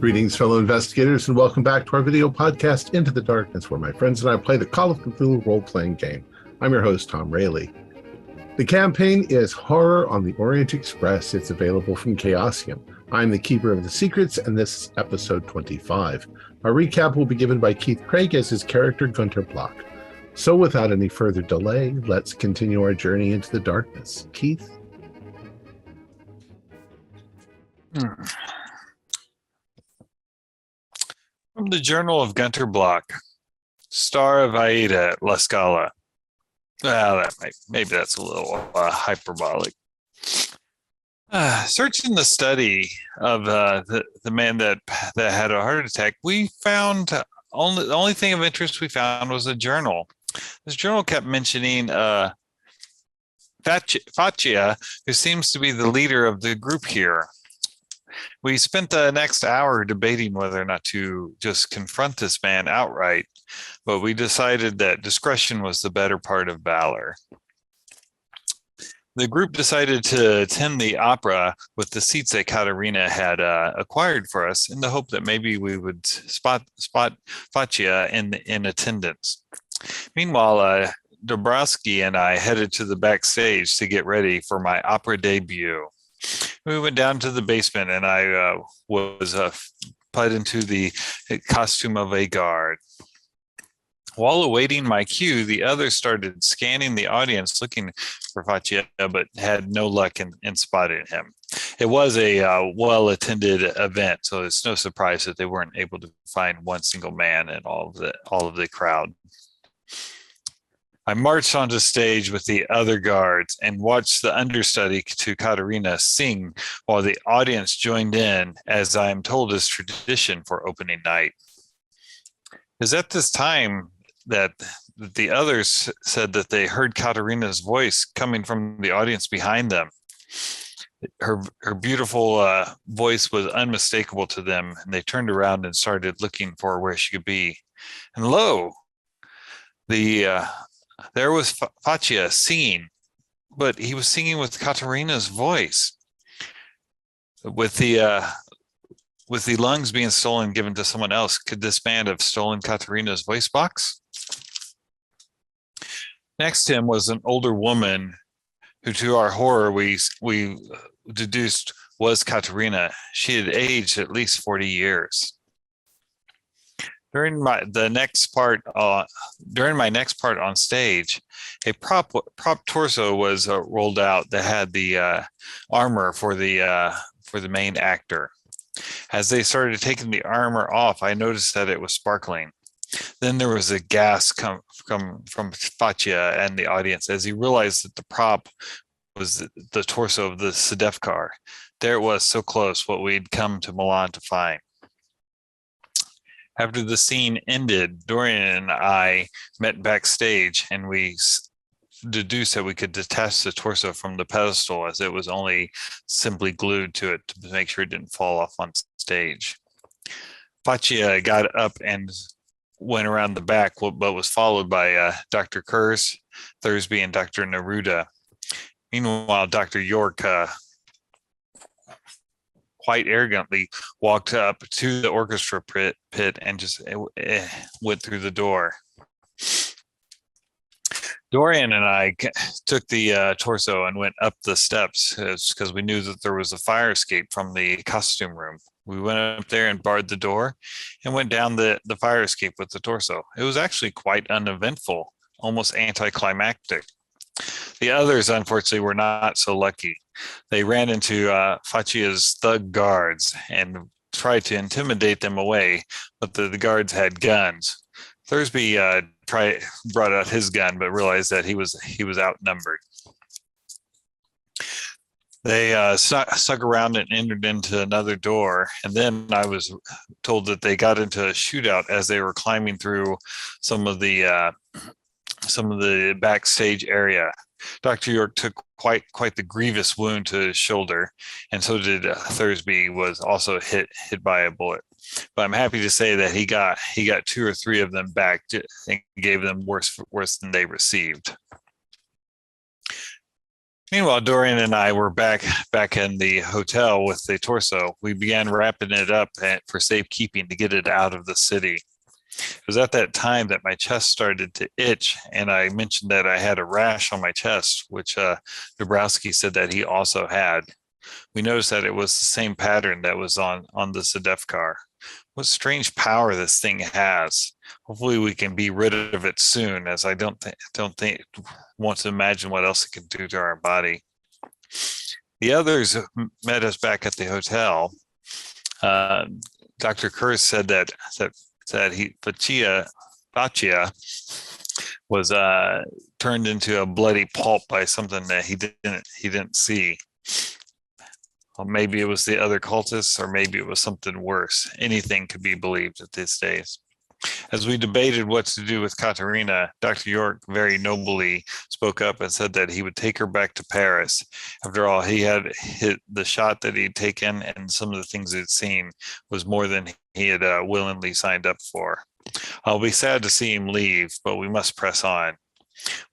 Greetings, fellow investigators, and welcome back to our video podcast, Into the Darkness, where my friends and I play the Call of Cthulhu role-playing game. I'm your host, Tom Rayleigh. The campaign is Horror on the Orient Express. It's available from Chaosium. I'm the Keeper of the Secrets, and this is episode 25. Our recap will be given by Keith Craig as his character, Gunter Block. So without any further delay, let's continue our journey into the darkness. Keith? From the Journal of Gunter Block, Star of Aida at La Scala. Well, maybe that's a little hyperbolic. Searching the study of the man that had a heart attack, we found the only thing of interest we found was a journal. This journal kept mentioning Faccia, who seems to be the leader of the group here. We spent the next hour debating whether or not to just confront this man outright, but we decided that discretion was the better part of valor. The group decided to attend the opera with the seats that Katerina had acquired for us in the hope that maybe we would spot Faccia in attendance. Meanwhile, Dobrowski and I headed to the backstage to get ready for my opera debut. We went down to the basement and I was put into the costume of a guard. While awaiting my cue, the others started scanning the audience looking for Faccia, but had no luck in spotting him. It was a well-attended event, so it's no surprise that they weren't able to find one single man in all of the crowd. I marched onto stage with the other guards and watched the understudy to Katerina sing while the audience joined in, as I am told is tradition for opening night. It was at this time that the others said that they heard Katerina's voice coming from the audience behind them. Her beautiful voice was unmistakable to them, and they turned around and started looking for where she could be. And lo, there was Faccia singing, but he was singing with Katerina's voice. With the lungs being stolen, given to someone else, could this band have stolen Katerina's voice box? Next to him was an older woman who, to our horror, we deduced was Katerina. She had aged at least 40 years. During my next part on stage, a prop torso was rolled out that had the armor for the main actor. As they started taking the armor off, I noticed that it was sparkling. Then there was a gasp come from Faccia and the audience as he realized that the prop was the torso of the Sedefkar. There it was, so close, what we'd come to Milan to find. After the scene ended, Dorian and I met backstage, and we deduced that we could detach the torso from the pedestal, as it was only simply glued to it to make sure it didn't fall off on stage. Faccia got up and went around the back, but was followed by Dr. Kurz, Thursby, and Dr. Neruda. Meanwhile, Dr. York quite arrogantly walked up to the orchestra pit and just went through the door. Dorian and I took the torso and went up the steps because we knew that there was a fire escape from the costume room. We went up there and barred the door and went down the fire escape with the torso. It was actually quite uneventful, almost anticlimactic. The others, unfortunately, were not so lucky. They ran into Faccia's thug guards and tried to intimidate them away, but the guards had guns. Thursby brought out his gun, but realized that he was outnumbered. They stuck around and entered into another door, and then I was told that they got into a shootout as they were climbing through some of the backstage area. Dr. York took quite the grievous wound to his shoulder, and so did Thursby, was also hit by a bullet. But I'm happy to say that he got 2 or 3 of them back and gave them worse than they received. Meanwhile, Dorian and I were back in the hotel with the torso. We began wrapping it up for safekeeping to get it out of the city. It was at that time that my chest started to itch, and I mentioned that I had a rash on my chest, which Dabrowski said that he also had. We noticed that it was the same pattern that was on the Sedefkar. What strange power this thing has. Hopefully we can be rid of it soon, as I don't think want to imagine what else it can do to our body. The others met us back at the hotel. Dr. Kurz said that Fachia was turned into a bloody pulp by something that he didn't see. Well, maybe it was the other cultists, or maybe it was something worse. Anything could be believed at these days. As we debated what to do with Katerina, Dr. York very nobly spoke up and said that he would take her back to Paris. After all, he had hit the shot that he'd taken, and some of the things he'd seen was more than he had willingly signed up for. I'll be sad to see him leave, but we must press on.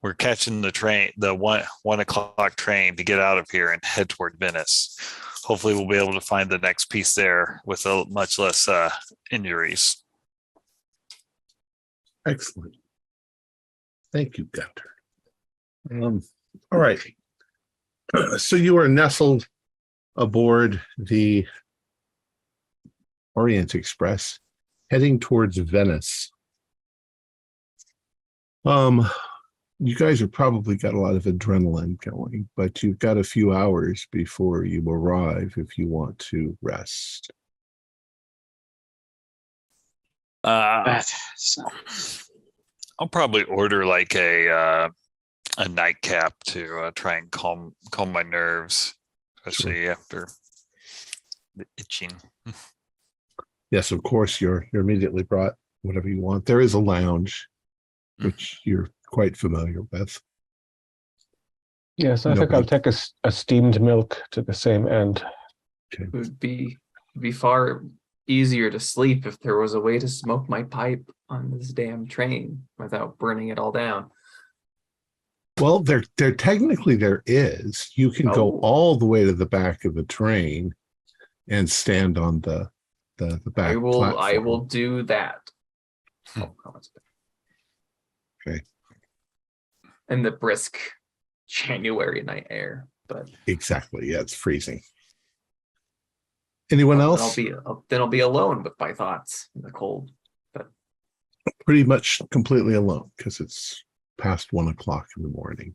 We're catching the train, the 1 o'clock train, to get out of here and head toward Venice. Hopefully we'll be able to find the next piece there with much less injuries. Excellent. Thank you, Gunter. All right. So you are nestled aboard the Orient Express, heading towards Venice. You guys have probably got a lot of adrenaline going, but you've got a few hours before you arrive if you want to rest. I'll probably order like a nightcap to try and calm my nerves, especially after the itching. Yes, of course, you're immediately brought whatever you want. There is a lounge, which you're quite familiar with. Yes, I think I'll take a steamed milk to the same end. Okay. It would be far easier to sleep if there was a way to smoke my pipe on this damn train without burning it all down. Well, there technically there is. You can go all the way to the back of the train and stand on the back platform. I will do that. Okay. In the brisk January night air, but exactly, yeah, it's freezing. Anyone else? Then I'll be alone with my thoughts in the cold. But pretty much completely alone because it's past 1 o'clock in the morning.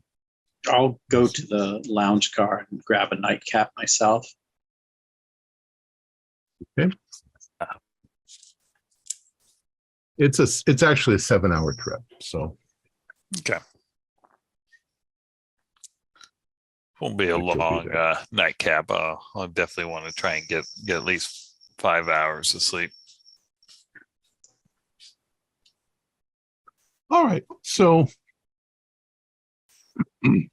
I'll go to the lounge car and grab a nightcap myself. Okay. It's actually a 7-hour trip, so okay. Won't be a long nightcap. I'll definitely want to try and get at least 5 hours of sleep. All right. So the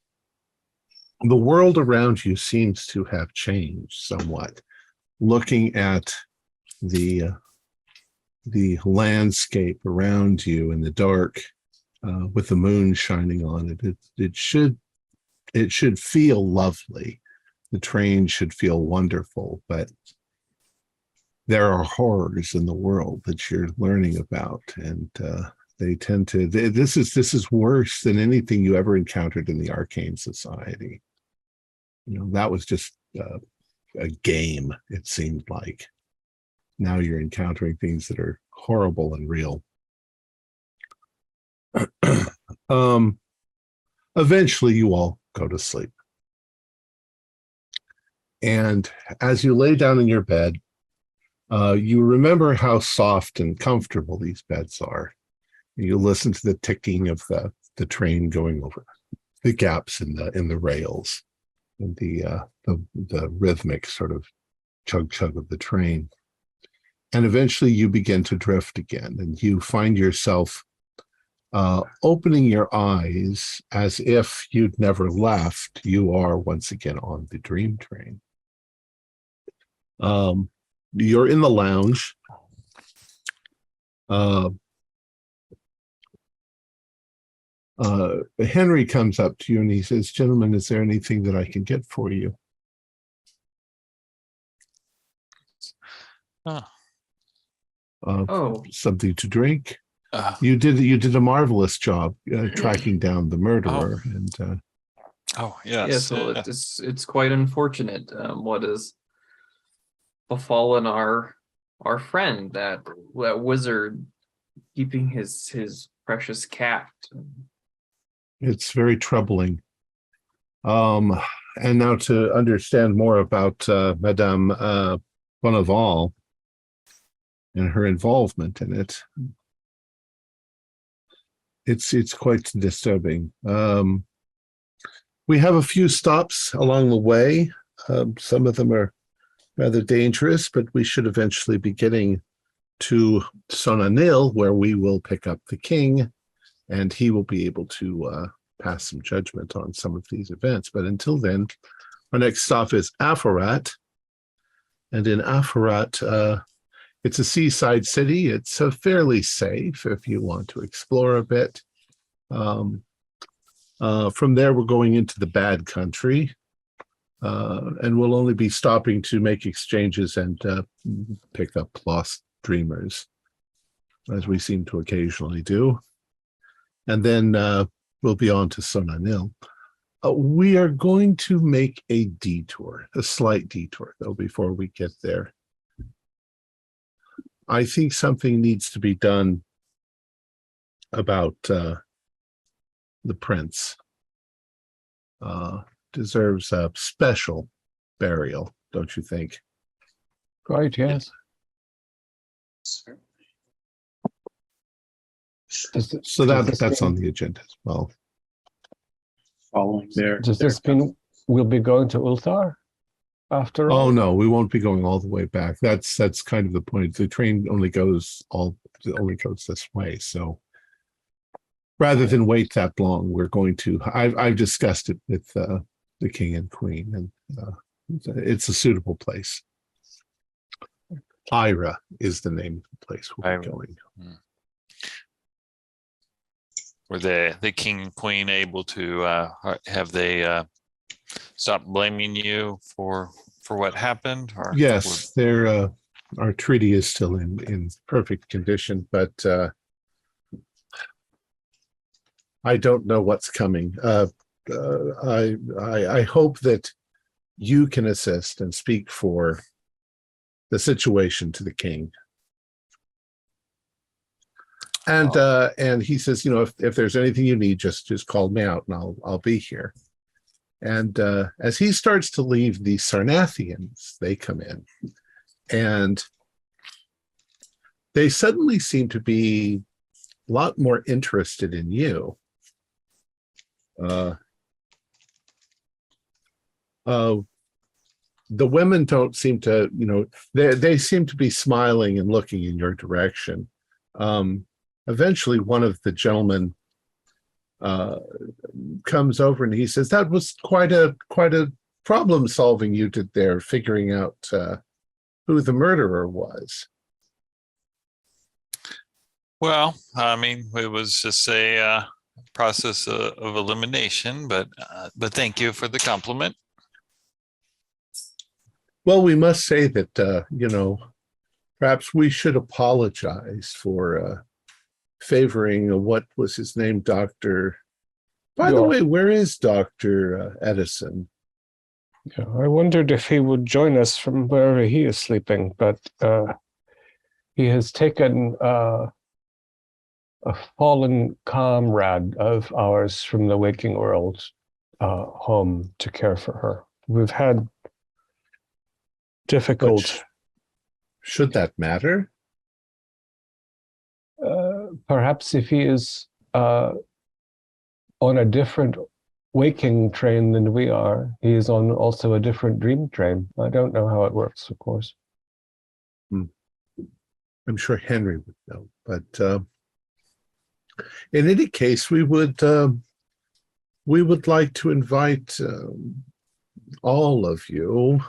world around you seems to have changed somewhat. Looking at the landscape around you in the dark, with the moon shining on it, it should feel lovely. The train should feel wonderful, but there are horrors in the world that you're learning about, and they tend to. This is worse than anything you ever encountered in the Arcane Society. You know, that was just a game. It seemed like. Now you're encountering things that are horrible and real. Eventually, you all go to sleep. And as you lay down in your bed, you remember how soft and comfortable these beds are. You listen to the ticking of the train going over the gaps in the rails, and the rhythmic sort of chug of the train. And eventually you begin to drift again, and you find yourself opening your eyes as if you'd never left. You are once again on the dream train. You're in the lounge. Henry comes up to you and he says, "Gentlemen, is there anything that I can get for you?" Oh. Oh. Something to drink? Uh, You did a marvelous job tracking down the murderer, and yes. Yes, well, it's quite unfortunate what has befallen our friend, that wizard keeping his precious cat. it's very troubling. And now to understand more about Madame Bonneval and her involvement in it, it's quite disturbing. We have a few stops along the way. Some of them are rather dangerous, but we should eventually be getting to Sonanil, where we will pick up the king, and he will be able to pass some judgment on some of these events. But until then, our next stop is Afarat. And in Afarat, it's a seaside city. It's fairly safe if you want to explore a bit. From there, we're going into the bad country, and we'll only be stopping to make exchanges and pick up lost dreamers, as we seem to occasionally do. And then we'll be on to Sonanil. We are going to make a detour, a slight detour, though, before we get there. I think something needs to be done about the prince. Deserves a special burial, don't you think? Right, yes. So that's on the agenda as well. Following Does this mean we'll be going to Ulthar after all? Oh no, we won't be going all the way back. That's kind of the point. The train only goes this way. So rather than wait that long, we're going to. I've discussed it with the king and queen, and it's a suitable place. Ira is the name of the place we'll be going. Were the king and queen able to have they stopped blaming you for what happened? Or yes, our treaty is still in perfect condition, but I don't know what's coming. I hope that you can assist and speak for the situation to the king. And he says, if there's anything you need, just call me out and I'll be here. And as he starts to leave, the Sarnathians, they come in, and they suddenly seem to be a lot more interested in you. The women don't seem to, they seem to be smiling and looking in your direction. Eventually, one of the gentlemen comes over and he says, "That was quite a problem solving you did there, figuring out who the murderer was." Well, I mean, it was just a process of elimination, but thank you for the compliment. Well, we must say that perhaps we should apologize for favoring what was his name, Dr. By the way, where is Dr. Edison? Yeah, I wondered if he would join us from wherever he is sleeping, but he has taken a fallen comrade of ours from the waking world home to care for her. We've had difficult. Should that matter? Perhaps if he is on a different waking train than we are, he is on also a different dream train. I don't know how it works, of course. I'm sure Henry would know, but in any case, we would like to invite all of you,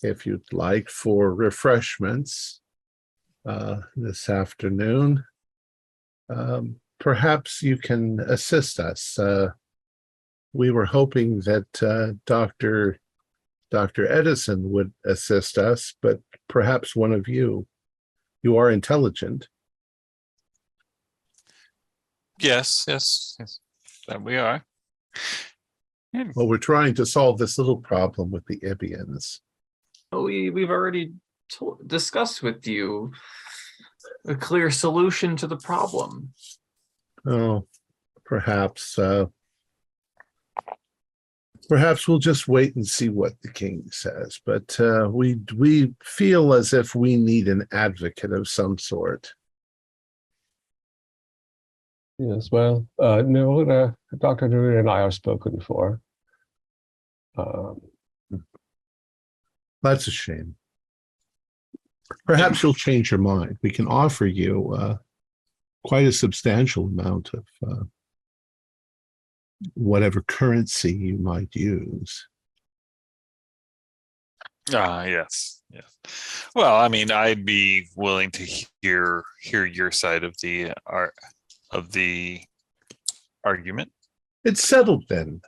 if you'd like, for refreshments this afternoon. perhaps you can assist us. We were hoping that Dr. Edison would assist us, but perhaps one of you. You are intelligent. Yes, that we are. Well, we're trying to solve this little problem with the Ibians. We've already discussed with you a clear solution to the problem. Oh, perhaps we'll just wait and see what the king says. But we feel as if we need an advocate of some sort. Yes, well, Neruda, Dr. Neruda and I are spoken for. That's a shame. Perhaps you'll change your mind. We can offer you quite a substantial amount of whatever currency you might use. Yes. Well, I mean, I'd be willing to hear your side of the argument. It's settled then.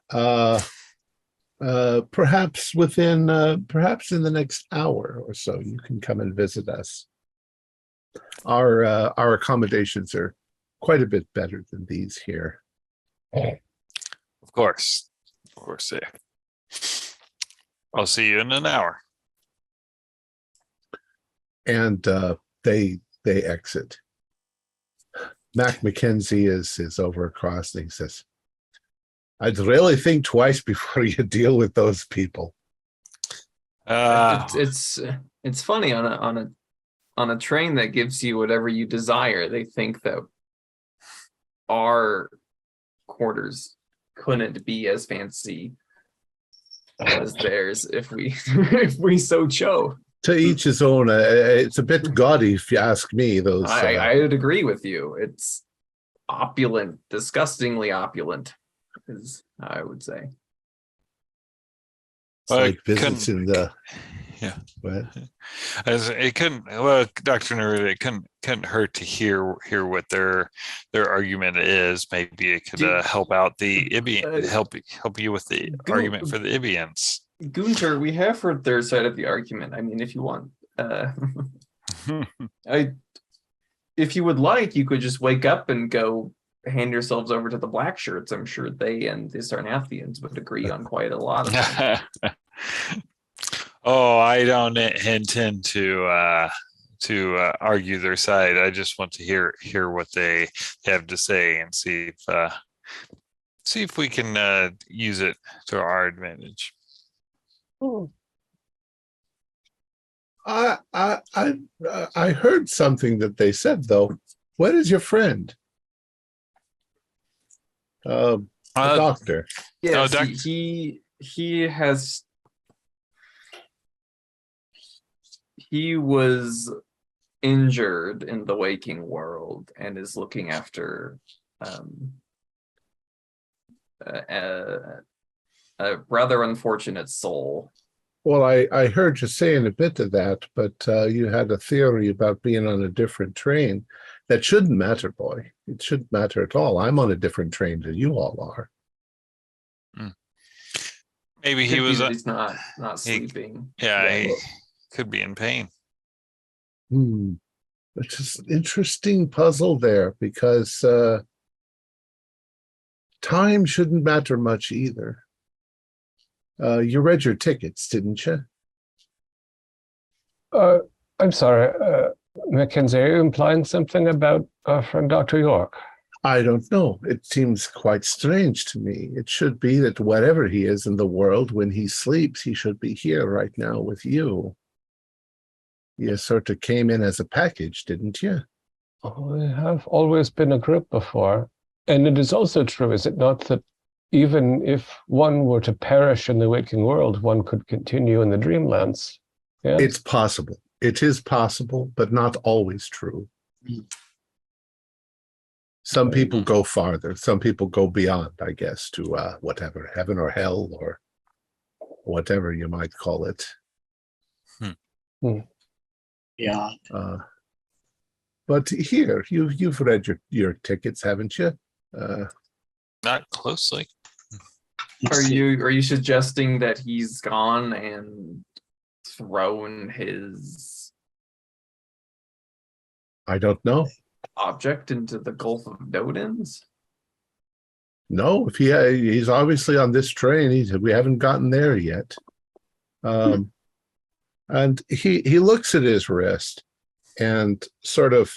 Perhaps in the next hour or so, you can come and visit us. Our accommodations are quite a bit better than these here. Of course, yeah. I'll see you in an hour. And they exit. Mac McKenzie is over across, and he says, "I'd really think twice before you deal with those people." It's funny on a train that gives you whatever you desire. They think that our quarters couldn't be as fancy as theirs if we so chose. To each his own. It's a bit gaudy, if you ask me. Those I would agree with you. It's opulent, disgustingly opulent, is how I would say. it's like visits in the what? As it couldn't. Well, Dr. Neruda, it couldn't hurt to hear what their argument is. Maybe it could help out the Ibian, help you with the argument for the Ibians. Gunter, we have heard their side of the argument. I mean, if you want, if you would like, you could just wake up and go hand yourselves over to the black shirts. I'm sure they and the Sarnathians would agree on quite a lot of them. Oh, I don't intend to argue their side. I just want to hear what they have to say and see if we can use it to our advantage. I heard something that they said, though. What is your friend? The doctor. Yes, Doc- he was injured in the waking world and is looking after a rather unfortunate soul. Well, I heard you saying a bit of that, but you had a theory about being on a different train. That shouldn't matter, boy. It shouldn't matter at all. I'm on a different train than you all are. Maybe he was. He's not sleeping. He could be in pain. It's just an interesting puzzle there, because time shouldn't matter much either. You read your tickets, didn't you? I'm sorry, Mackenzie, are you implying something about our friend Dr. York? I don't know. It seems quite strange to me. It should be that whatever he is in the world, when he sleeps, he should be here right now with you. You sort of came in as a package, didn't you? Oh, we have always been a group before. And it is also true, is it not, that even if one were to perish in the waking world, one could continue in the dreamlands? Yeah? It's possible. It is possible, but not always true. Some people go farther. Some people go beyond, I guess, to whatever, heaven or hell, or whatever you might call it. Yeah. But here, you've read your tickets, haven't you? Not closely. Are you suggesting that he's gone and thrown his I don't know. object into the Gulf of Nodens? No, if he's obviously on this train. We haven't gotten there yet. And he looks at his wrist and sort of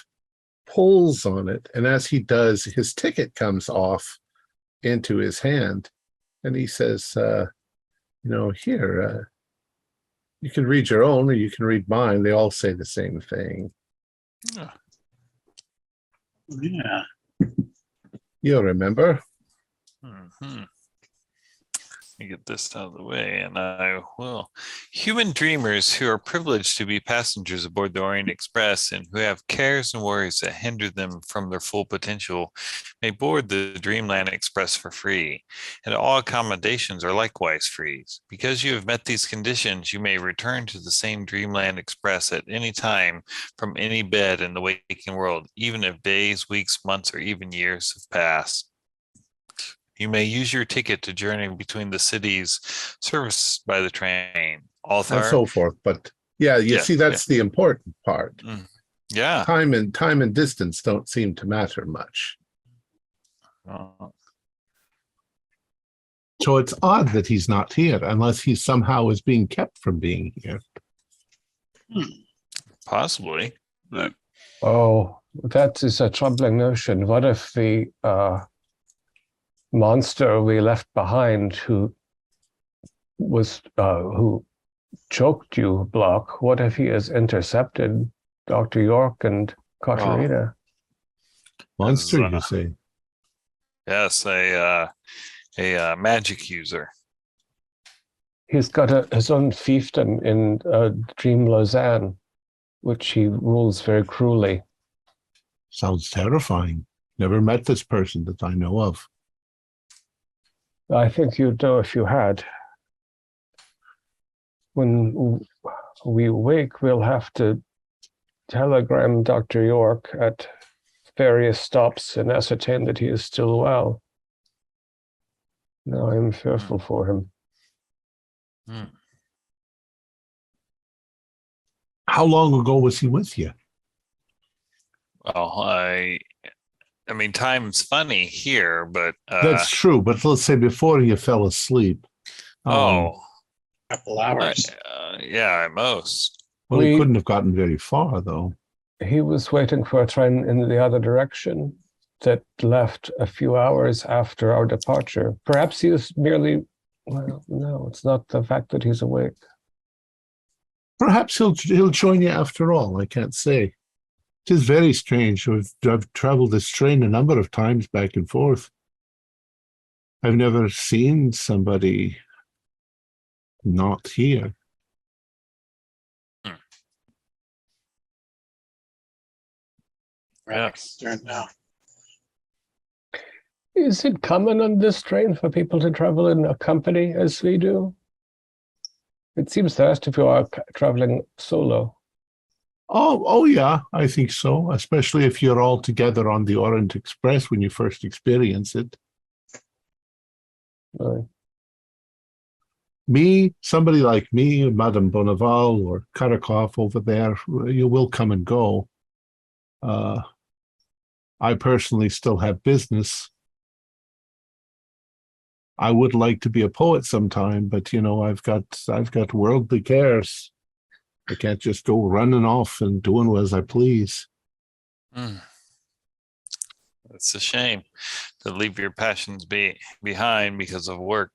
pulls on it. And as he does, his ticket comes off into his hand. And he says, here, you can read your own or you can read mine. They all say the same thing. Yeah. You'll remember. Mm-hmm. Let me get this out of the way, and I will. Human dreamers who are privileged to be passengers aboard the Orient Express and who have cares and worries that hinder them from their full potential may board the Dreamland Express for free, and all accommodations are likewise free. Because you have met these conditions, you may return to the same Dreamland Express at any time from any bed in the waking world, even if days, weeks, months, or even years have passed. You may use your ticket to journey between the cities serviced by the train. And so forth. But you see, that's the important part. Yeah. Time and distance don't seem to matter much. So it's odd that he's not here, unless he somehow is being kept from being here. Possibly. Oh, that is a troubling notion. What if the monster we left behind who choked you, Block, what if he has intercepted Dr. York and Katarina? Monster, you say? Yes, a magic user. He's got his own fiefdom in Dream Lausanne, which he rules very cruelly. Sounds terrifying. Never met this person that I know of. I think you'd know if you had. When we wake, we'll have to telegram Dr. York at various stops and ascertain that he is still well. Now I'm fearful for him. How long ago was he with you? Well, I mean, time's funny here, but that's true. But let's say before you fell asleep. Couple hours. Yeah, at most. Well, he couldn't have gotten very far, though. He was waiting for a train in the other direction that left a few hours after our departure. Perhaps he was merely, well, no, it's not the fact that he's awake. Perhaps he'll join you after all. I can't say. It is very strange. I've traveled this train a number of times back and forth. I've never seen somebody not here. Right. Now. Is it common on this train for people to travel in a company as we do? It seems the rest of you are traveling solo. Oh yeah, I think so. Especially if you're all together on the Orient Express when you first experience it. Right. Somebody like me, Madame Bonneval or Karakov over there, you will come and go. I personally still have business. I would like to be a poet sometime, but I've got worldly cares. I can't just go running off and doing as I please. It's a shame to leave your passions behind because of work.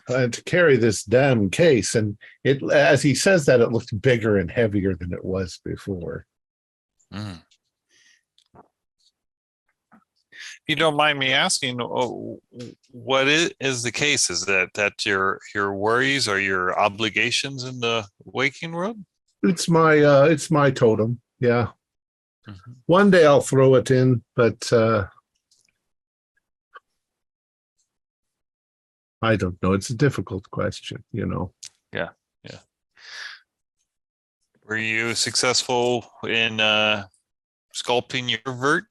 And to carry this damn case, and it, as he says that, it looked bigger and heavier than it was before. If you don't mind me asking, what is the case? Is that your worries or your obligations in the waking world? It's my totem. Yeah. One day I'll throw it in, but I don't know. It's a difficult question, Yeah. Were you successful in sculpting your vert?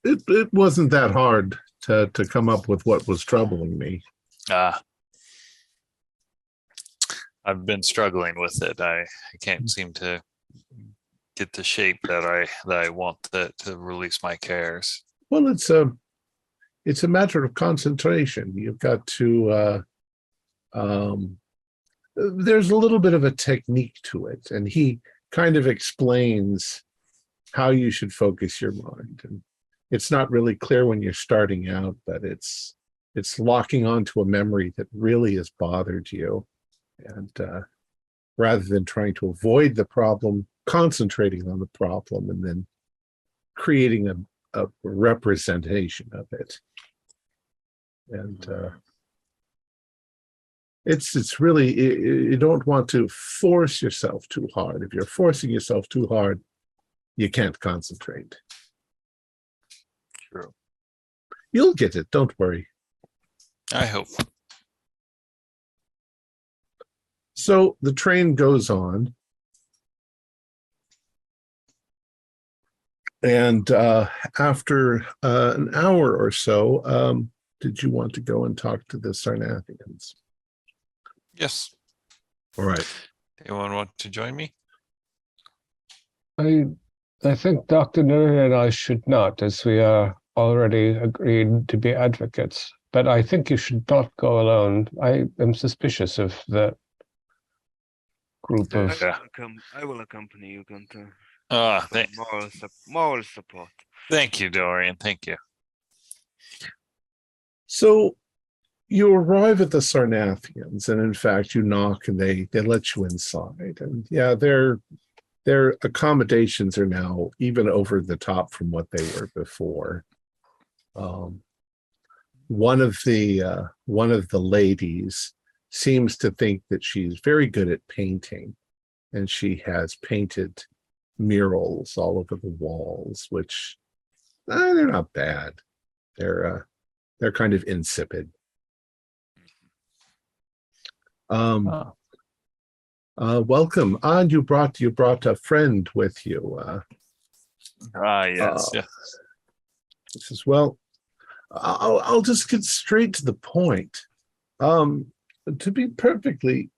It wasn't that hard to come up with what was troubling me. I've been struggling with it. I can't seem to get the shape that I want to release my cares. Well, it's a matter of concentration. You've got to there's a little bit of a technique to it, and he kind of explains how you should focus your mind. And it's not really clear when you're starting out, but it's locking onto a memory that really has bothered you, and rather than trying to avoid the problem, concentrating on the problem and then creating a representation of it. And it's really, you don't want to force yourself too hard. If you're forcing yourself too hard, you can't concentrate. True. You'll get it, don't worry. I hope. So the train goes on. And after an hour or so, did you want to go and talk to the Sarnathians? Yes. All right. Anyone want to join me? I think Dr. Nuri and I should not, as we are already agreed to be advocates. But I think you should not go alone. I am suspicious of the group of... I will accompany you, Gunther. Moral support. Thank you, Dorian. Thank you. So you arrive at the Sarnathians, and in fact, you knock, and they let you inside. And yeah, their accommodations are now even over the top from what they were before. One of the ladies seems to think that she's very good at painting, and she has painted murals all over the walls, which they're not bad. They're kind of insipid. Welcome. And you brought a friend with you. Yes. He says, well, I'll just get straight to the point. To be perfectly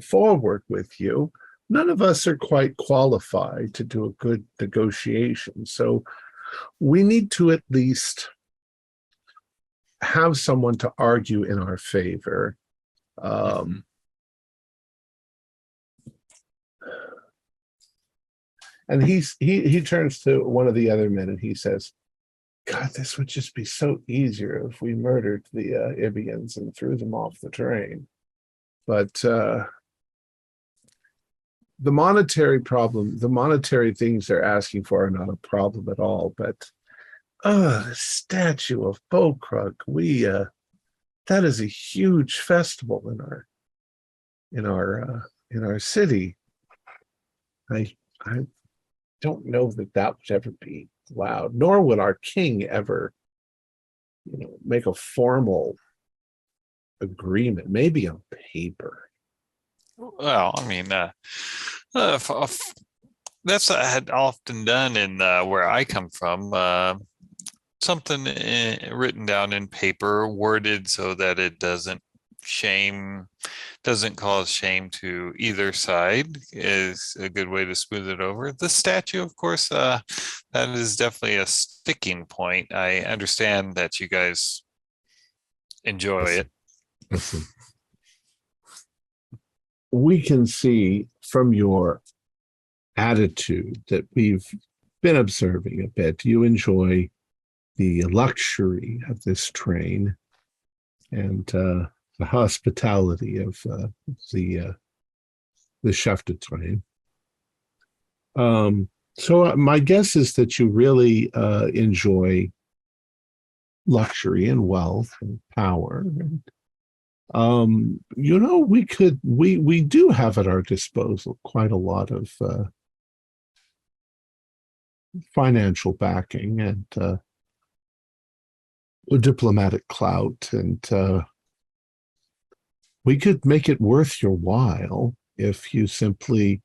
forward with you, none of us are quite qualified to do a good negotiation. So we need to at least have someone to argue in our favor. And he turns to one of the other men and he says, God, this would just be so easier if we murdered the Ibians and threw them off the train. But the monetary things they're asking for are not a problem at all. But the statue of Beaukrug, that is a huge festival in our city. I don't know that would ever be allowed, nor would our king ever, make a formal agreement, maybe on paper. Well, I mean, that's what I had often done in where I come from. Something written down in paper, worded so that it doesn't cause shame to either side is a good way to smooth it over. The statue, of course, that is definitely a sticking point. I understand that you guys enjoy it. Listen. We can see from your attitude that we've been observing a bit. You enjoy the luxury of this train and the hospitality of the chef de train. So my guess is that you really enjoy luxury and wealth and power. And, we do have at our disposal quite a lot of financial backing and diplomatic clout, and we could make it worth your while if you simply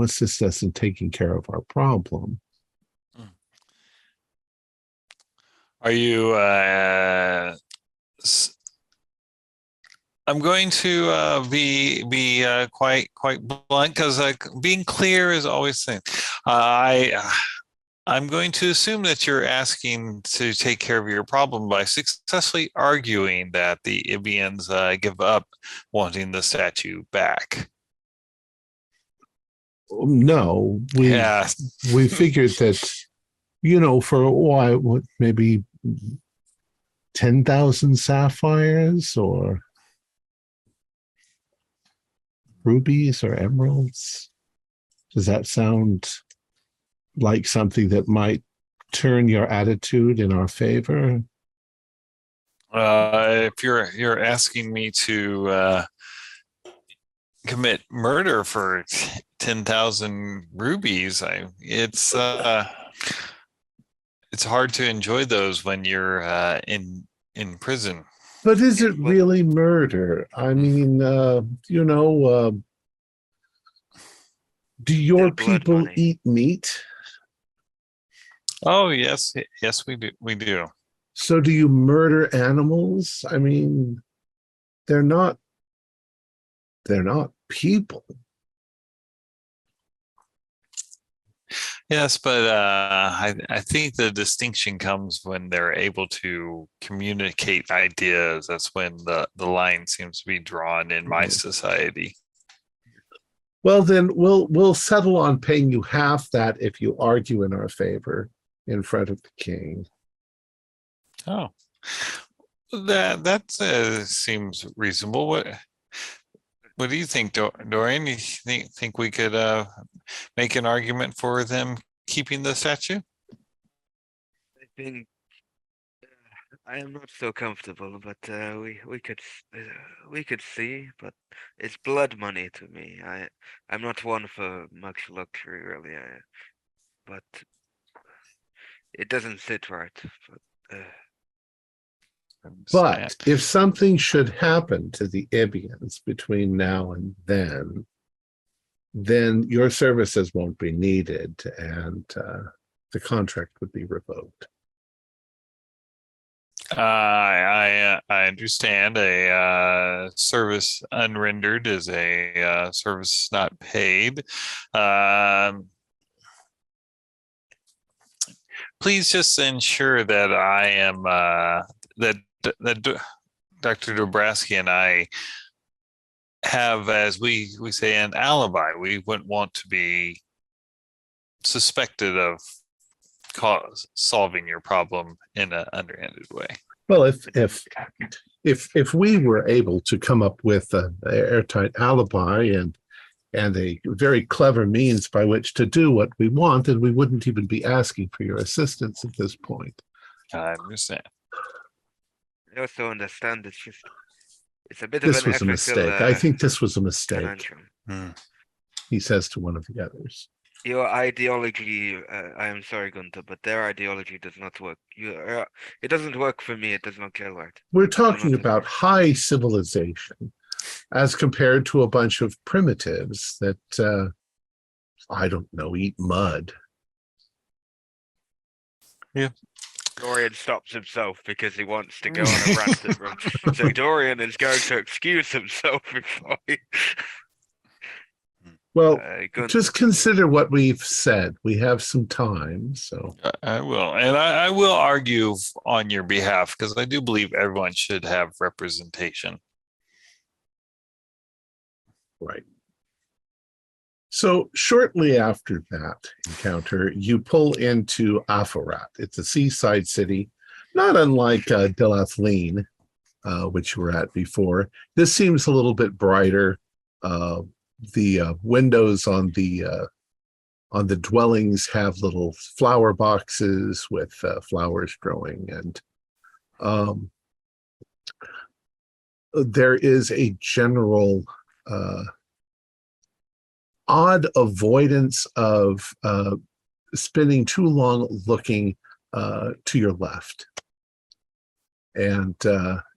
assist us in taking care of our problem. Are you? I'm going to be quite blunt because being clear is always the thing. I'm going to assume that you're asking to take care of your problem by successfully arguing that the Ibians give up wanting the statue back. No, Yeah. we figured that, for a while, maybe 10,000 sapphires or rubies or emeralds. Does that sound like something that might turn your attitude in our favor? If you're asking me to commit murder for 10,000 rubies, it's hard to enjoy those when you're in prison. But is it really murder? I mean, do your people eat meat? Oh, yes, we do. So do you murder animals? I mean, they're not people. Yes, but I think the distinction comes when they're able to communicate ideas. That's when the line seems to be drawn in my society. Well, then we'll settle on paying you half that if you argue in our favor in front of the king. Oh, that seems reasonable. What do you think, Dorian? You think we could make an argument for them keeping the statue? I think I am not so comfortable, but we could see. But it's blood money to me. I'm not one for much luxury, really. But it doesn't sit right. But if something should happen to the Ibians between now and then your services won't be needed, and the contract would be revoked. I understand a service unrendered is a service not paid. Please just ensure that I am that Dr. Dobrowski and I have, as we say, an alibi. We wouldn't want to be suspected of solving your problem in an underhanded way. Well, if we were able to come up with an airtight alibi and a very clever means by which to do what we want, then we wouldn't even be asking for your assistance at this point. I understand. I also understand it's a bit This of an was a mistake. I think this was a mistake, he says to one of the others. Your ideology, I am sorry, Gunther, but their ideology does not work. It doesn't work for me. It does not gel right. We're talking about high civilization as compared to a bunch of primitives that, I don't know, eat mud. Yeah. Dorian stops himself because he wants to go on a rant at them. So Dorian is going to excuse himself before he... Well, just consider what we've said. We have some time, so I will, and I will argue on your behalf because I do believe everyone should have representation. Right. So shortly after that encounter, you pull into Afarat. It's a seaside city, not unlike Delathleen, which you were at before. This seems a little bit brighter. The windows on the dwellings have little flower boxes with flowers growing, and there is a general odd avoidance of spending too long looking to your left, and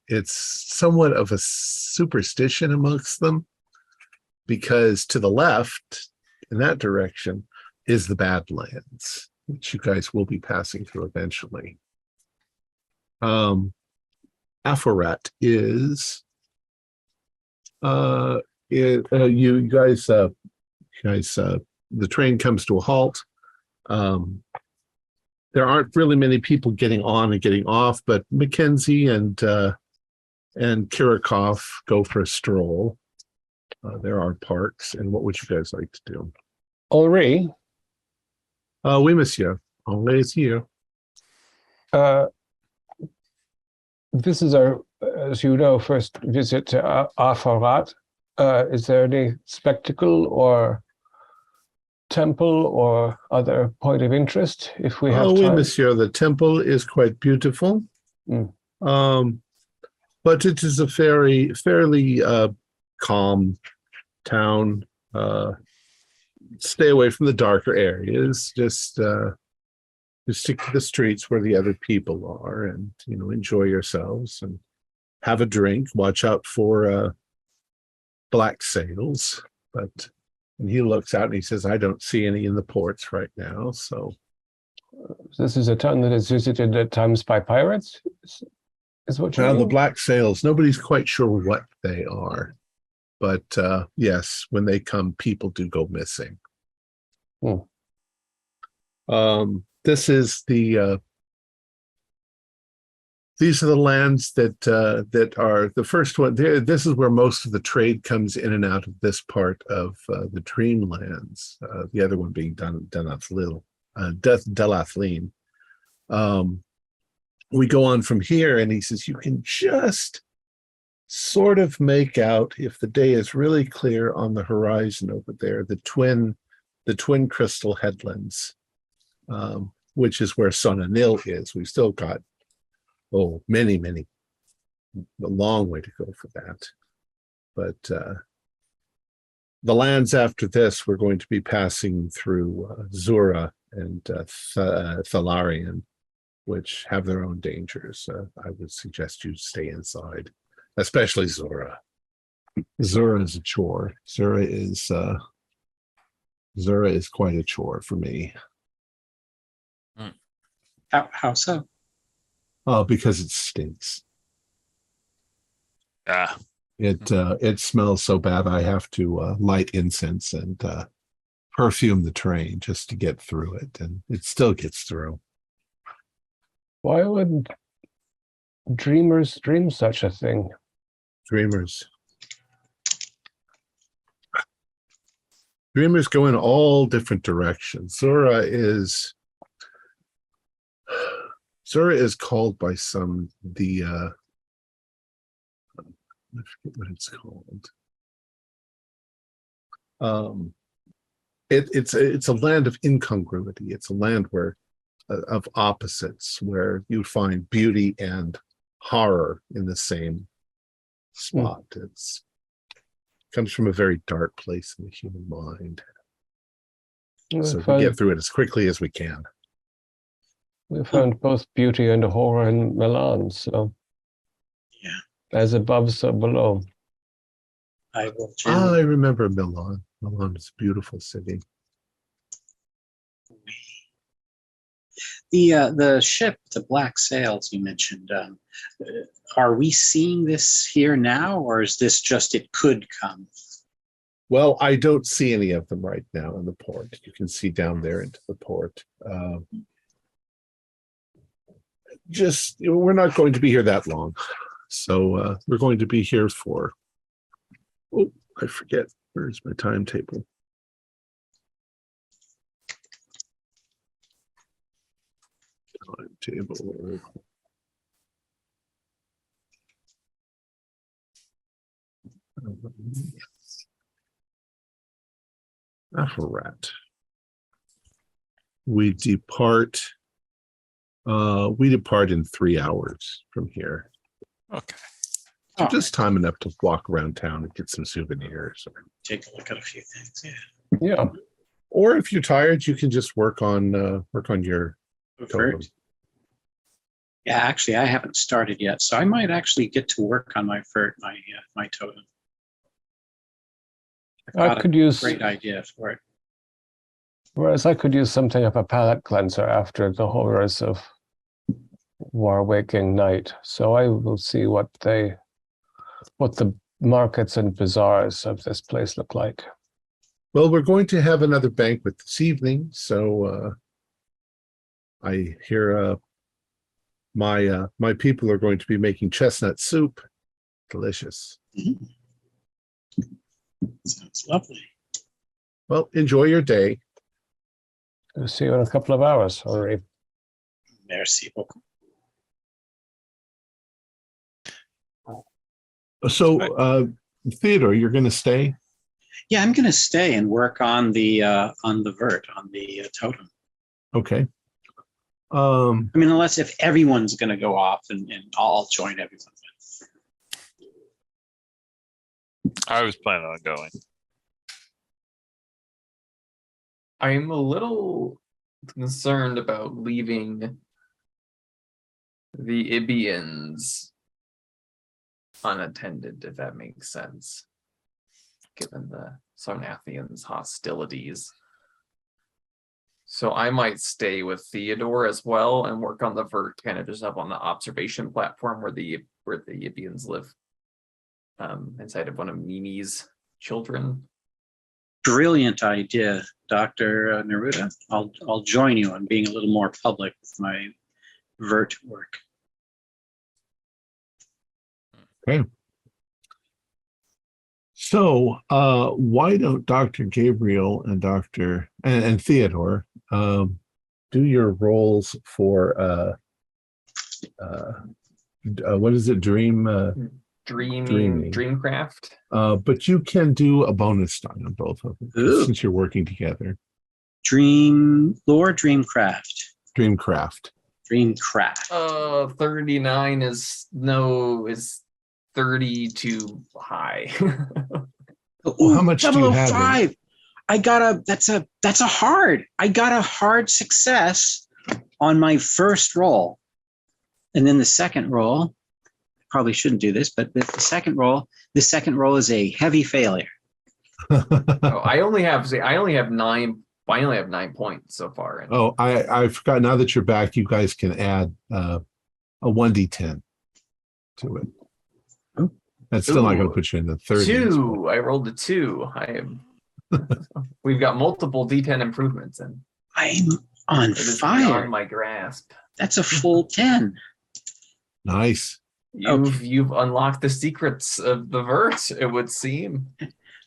it's somewhat of a superstition amongst them. Because to the left in that direction is the Badlands, which you guys will be passing through eventually. Aforat is you guys the train comes to a halt. There aren't really many people getting on and getting off, but Mackenzie and Kirikov go for a stroll. There are parks, and what would you guys like to do? Henri, Oui, monsieur. Henri is here. this is our, as you know, first visit to Afarat. Is there any spectacle or temple or other point of interest if we have Oui, time? monsieur. The temple is quite beautiful. But it is a fairly calm town. Stay away from the darker areas. Just stick to the streets where the other people are, and enjoy yourselves and have a drink. Watch out for black sails. And he looks out and he says, "I don't see any in the ports right now." So This is a town that is visited at times by pirates, is what you the mean? black sails, nobody's quite sure what they are. But yes, when they come, people do go missing. This is these are the lands that are the first one. This is where most of the trade comes in and out of this part of the Dreamlands. The other one being Delathlin. We go on from here, and he says you can just sort of make out, if the day is really clear, on the horizon over there, the twin crystal headlands, which is where Sonanil is. We've still got a long way to go for that. But the lands after this, we're going to be passing through Zura and Thalarian, which have their own dangers. I would suggest you stay inside, especially Zura. Zura is a chore. Zura is quite a chore for me. How so? Because it stinks. Ah, It smells so bad. I have to light incense and perfume the train just to get through it, and it still gets through. Why would dreamers dream such a thing? Dreamers go in all different directions. Zura is called by some I forget what it's called. It's a land of incongruity. It's a land where of opposites, where you find beauty and horror in the same spot. It comes from a very dark place in the human mind. So we get through it as quickly as we can. We found both beauty and horror in Milan, so Yeah, as above, so below. I will. I remember Milan. Milan is a beautiful city. The ship, the black sails you mentioned, are we seeing this here now, or is this just it could come? Well, I don't see any of them right now in the port. You can see down there into the port. We're not going to be here that long. So we're going to be here for, I forget, where's my timetable? Timetable. Aforat. We depart in 3 hours from here. okay. So just time enough to walk around town and get some souvenirs. Take a look at a few things. Yeah. Or if you're tired, you can just work on your totem. Yeah, actually, I haven't started yet, so I might actually get to work on my totem. I could use Great idea for it. Whereas I could use something of a palate cleanser after the horrors of War Waking Night. So I will see what the markets and bazaars of this place look like. Well, we're going to have another banquet this evening, so I hear my people are going to be making chestnut soup. Delicious. Sounds lovely. Well, enjoy your day. I'll see you in a couple of hours, Henri. Merci beaucoup. So, Theodore, you're going to stay? Yeah, I'm going to stay and work on the vert, on the totem. Okay. I mean, unless if everyone's going to go off, and I'll join everyone. I was planning on going. I'm a little concerned about leaving the Ibians unattended, if that makes sense, given the Sarnathians' hostilities. So I might stay with Theodore as well and work on the vert, kind of just up on the observation platform where the Ibians live, inside of one of Mimi's children. Brilliant idea, Dr. Neruda. I'll join you on being a little more public with my vert work. Okay. So, why don't Dr. Gabriel and and Theodore do your roles for what is it? Dreamcraft. But you can do a bonus die on both of them since you're working together. Dreamcraft. 39 is 30 too high. Well, how much do you have? 005. I got a hard success on my first roll. And then the second roll, probably shouldn't do this, but the second roll is a heavy failure. I only have 9 points so far. Oh, I forgot. Now that you're back, you guys can add a 1d10 to it. That's still not going to put you in the 30s. 2. I rolled a 2. We've got multiple D10 improvements, and I'm on fire. Beyond my grasp. That's a full 10. Nice. You've unlocked the secrets of the verse, it would seem.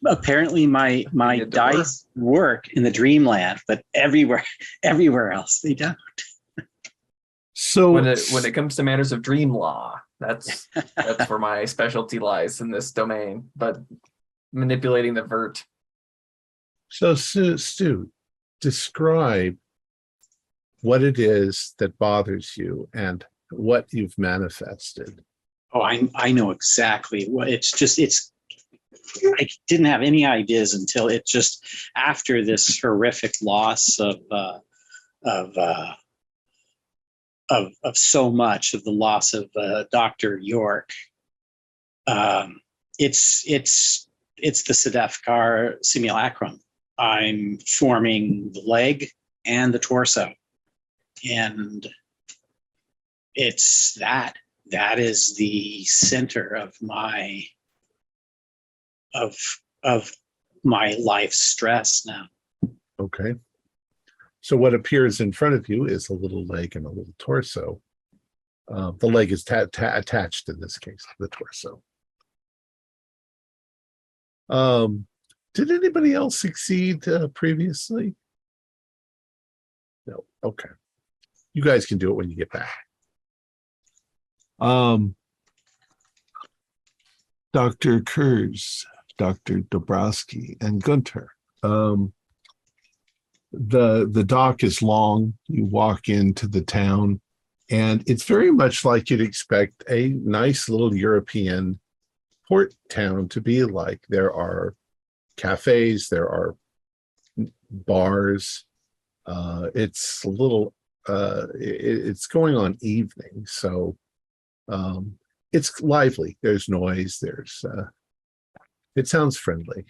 Apparently my dice work in the dreamland, but everywhere else they don't. So when it comes to matters of dream law, that's where my specialty lies in this domain. But manipulating the vert. So Stu, describe what it is that bothers you and what you've manifested. Oh, I know exactly what I didn't have any ideas until it just after this horrific loss of so much of the loss of Dr. York. It's the Sedefkar simulacrum. I'm forming the leg and the torso, and it's that is the center of my life stress now. Okay. So what appears in front of you is a little leg and a little torso. The leg is attached in this case to the torso. Did anybody else succeed previously? No. Okay. You guys can do it when you get back. Dr. Kurz, Dr. Dobrowski, and Gunter. The dock is long. You walk into the town, and it's very much like you'd expect a nice little European port town to be like. There are cafes, there are bars. It's a little, it's going on evening, so it's lively. There's noise. It sounds friendly.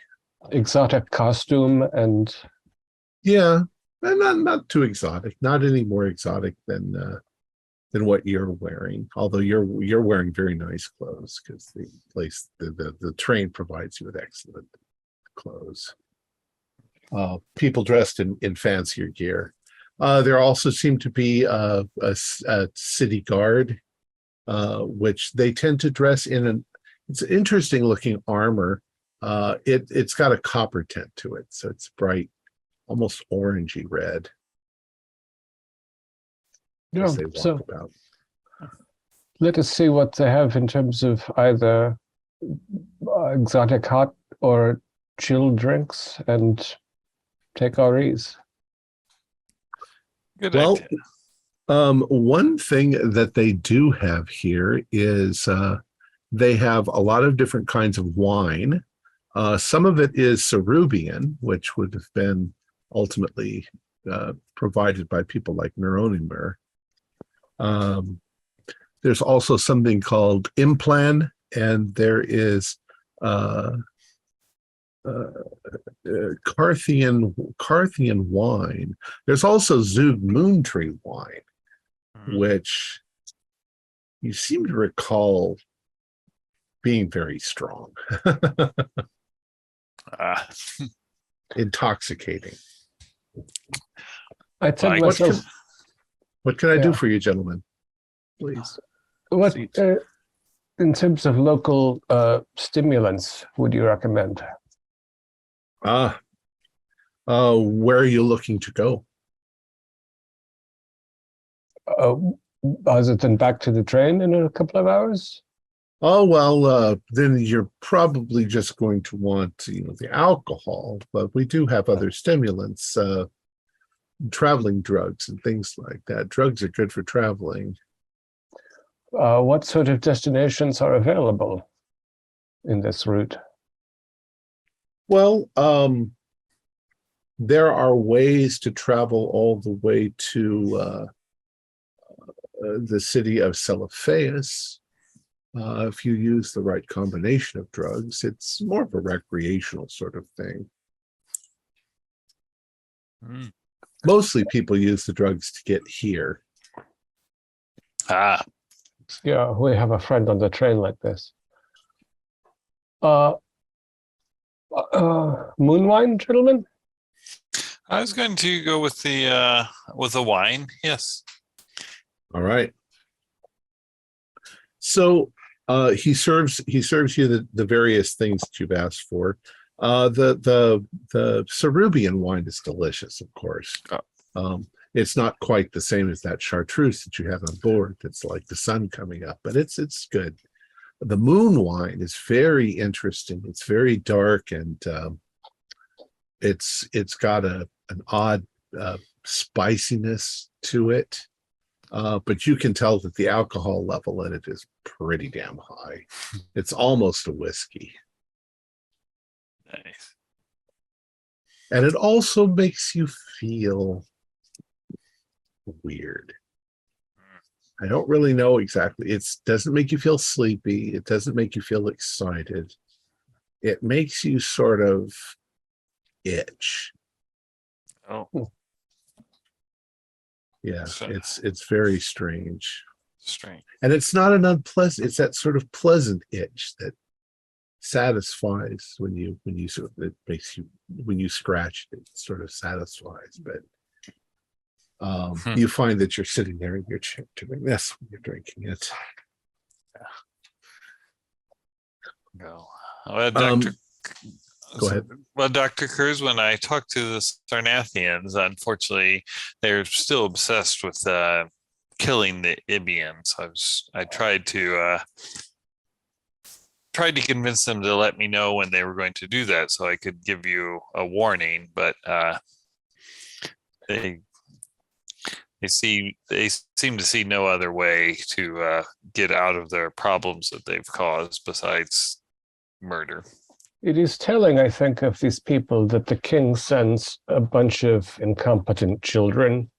Exotic costume and Yeah, And not too exotic, not any more exotic than what you're wearing. Although you're wearing very nice clothes because the train provides you with excellent clothes. People dressed in fancier gear. There also seem to be a city guard, which they tend to dress in it's an interesting looking armor. It's got a copper tint to it, so it's bright, almost orangey red. Yeah, As they walk so about. let us see what they have in terms of either exotic hot or chilled drinks and take our ease. Good Well, idea. one thing that they do have here is they have a lot of different kinds of wine. Some of it is Cerubian, which would have been ultimately provided by people like Neronimir. There's also something called Implan, and there is Carthian wine. There's also Zug Moon Tree wine, which you seem to recall being very strong, intoxicating. I tell Like- myself, What can I do Yeah. for you, gentlemen? Please. what Seats. in terms of local stimulants would you recommend? Where are you looking to go? Other than back to the train in a couple of hours? Oh, well, then you're probably just going to want, the alcohol, but we do have other stimulants, traveling drugs and things like that. Drugs are good for traveling. What sort of destinations are available in this route? Well, there are ways to travel all the way to the city of Celophaeus. If you use the right combination of drugs, it's more of a recreational sort of thing. Mm. Mostly people use the drugs to get here. Yeah, we have a friend on the train like this. Moon wine, gentlemen? I was going to go with the wine. Yes. All right. So he serves you the various things that you've asked for. The Cerubian wine is delicious, of course. It's not quite the same as that chartreuse that you have on board. It's like the sun coming up, but it's good. The moon wine is very interesting. It's very dark, and it's got an odd spiciness to it. But you can tell that the alcohol level in it is pretty damn high. It's almost a whiskey. Nice. And it also makes you feel weird. I don't really know exactly. It doesn't make you feel sleepy. It doesn't make you feel excited. It makes you sort of itch. Oh, Yeah, So- it's very strange. strange. And it's not an unpleasant, it's that sort of pleasant itch that satisfies when you sort of, it makes you, when you scratch it, it sort of satisfies. But you find that you're sitting there in your chair doing this when you're drinking it. Go. Well, Dr. Go ahead. Well, Dr. Cruz, when I talked to the Sarnathians, unfortunately, they're still obsessed with killing the Ibians. I tried to convince them to let me know when they were going to do that, so I could give you a warning. But they seem to see no other way to get out of their problems that they've caused besides murder. It is telling, I think, of these people that the king sends a bunch of incompetent children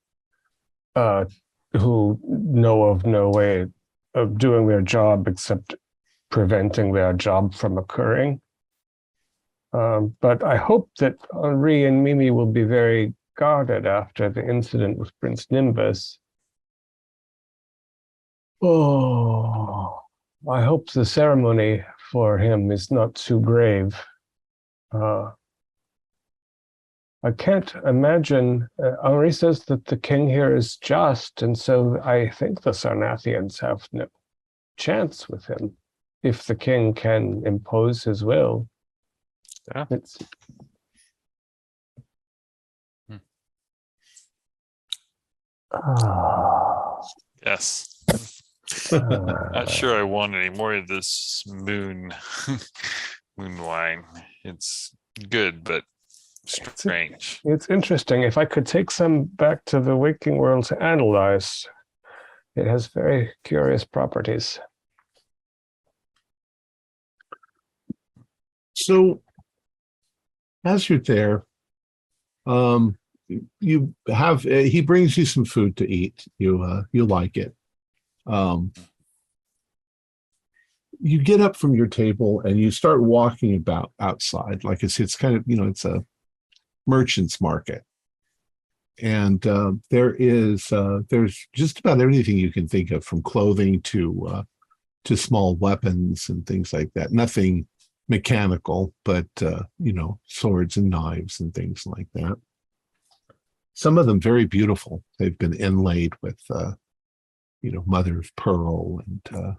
who know of no way of doing their job except preventing their job from occurring. But I hope that Henri and Mimi will be very guarded after the incident with Prince Nimbus. Oh, I hope the ceremony for him is not too grave. I can't imagine. Henri says that the king here is just, and so I think the Sarnathians have no chance with him if the king can impose his will. Yeah. It's Yes. Not sure I want any more of this moon wine. It's good, but strange. It's interesting. If I could take some back to the waking world to analyze, it has very curious properties. So, as you're there, you have he brings you some food to eat. You like it. You get up from your table and you start walking about outside. Like it's kind of, it's a merchant's market. And there's just about everything you can think of, from clothing to small weapons and things like that. Nothing mechanical, but swords and knives and things like that. Some of them very beautiful. They've been inlaid with mother of pearl and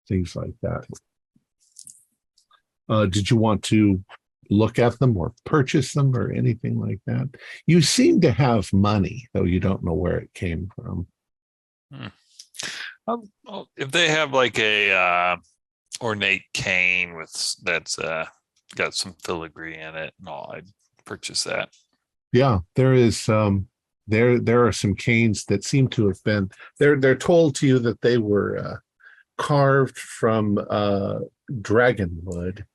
things like that. Did you want to look at them or purchase them or anything like that? You seem to have money, though you don't know where it came from. Well, if they have like a ornate cane that's got some filigree in it and all, I'd purchase that. Yeah, there is there are some canes that seem to have been they're told to you that they were carved from dragonwood.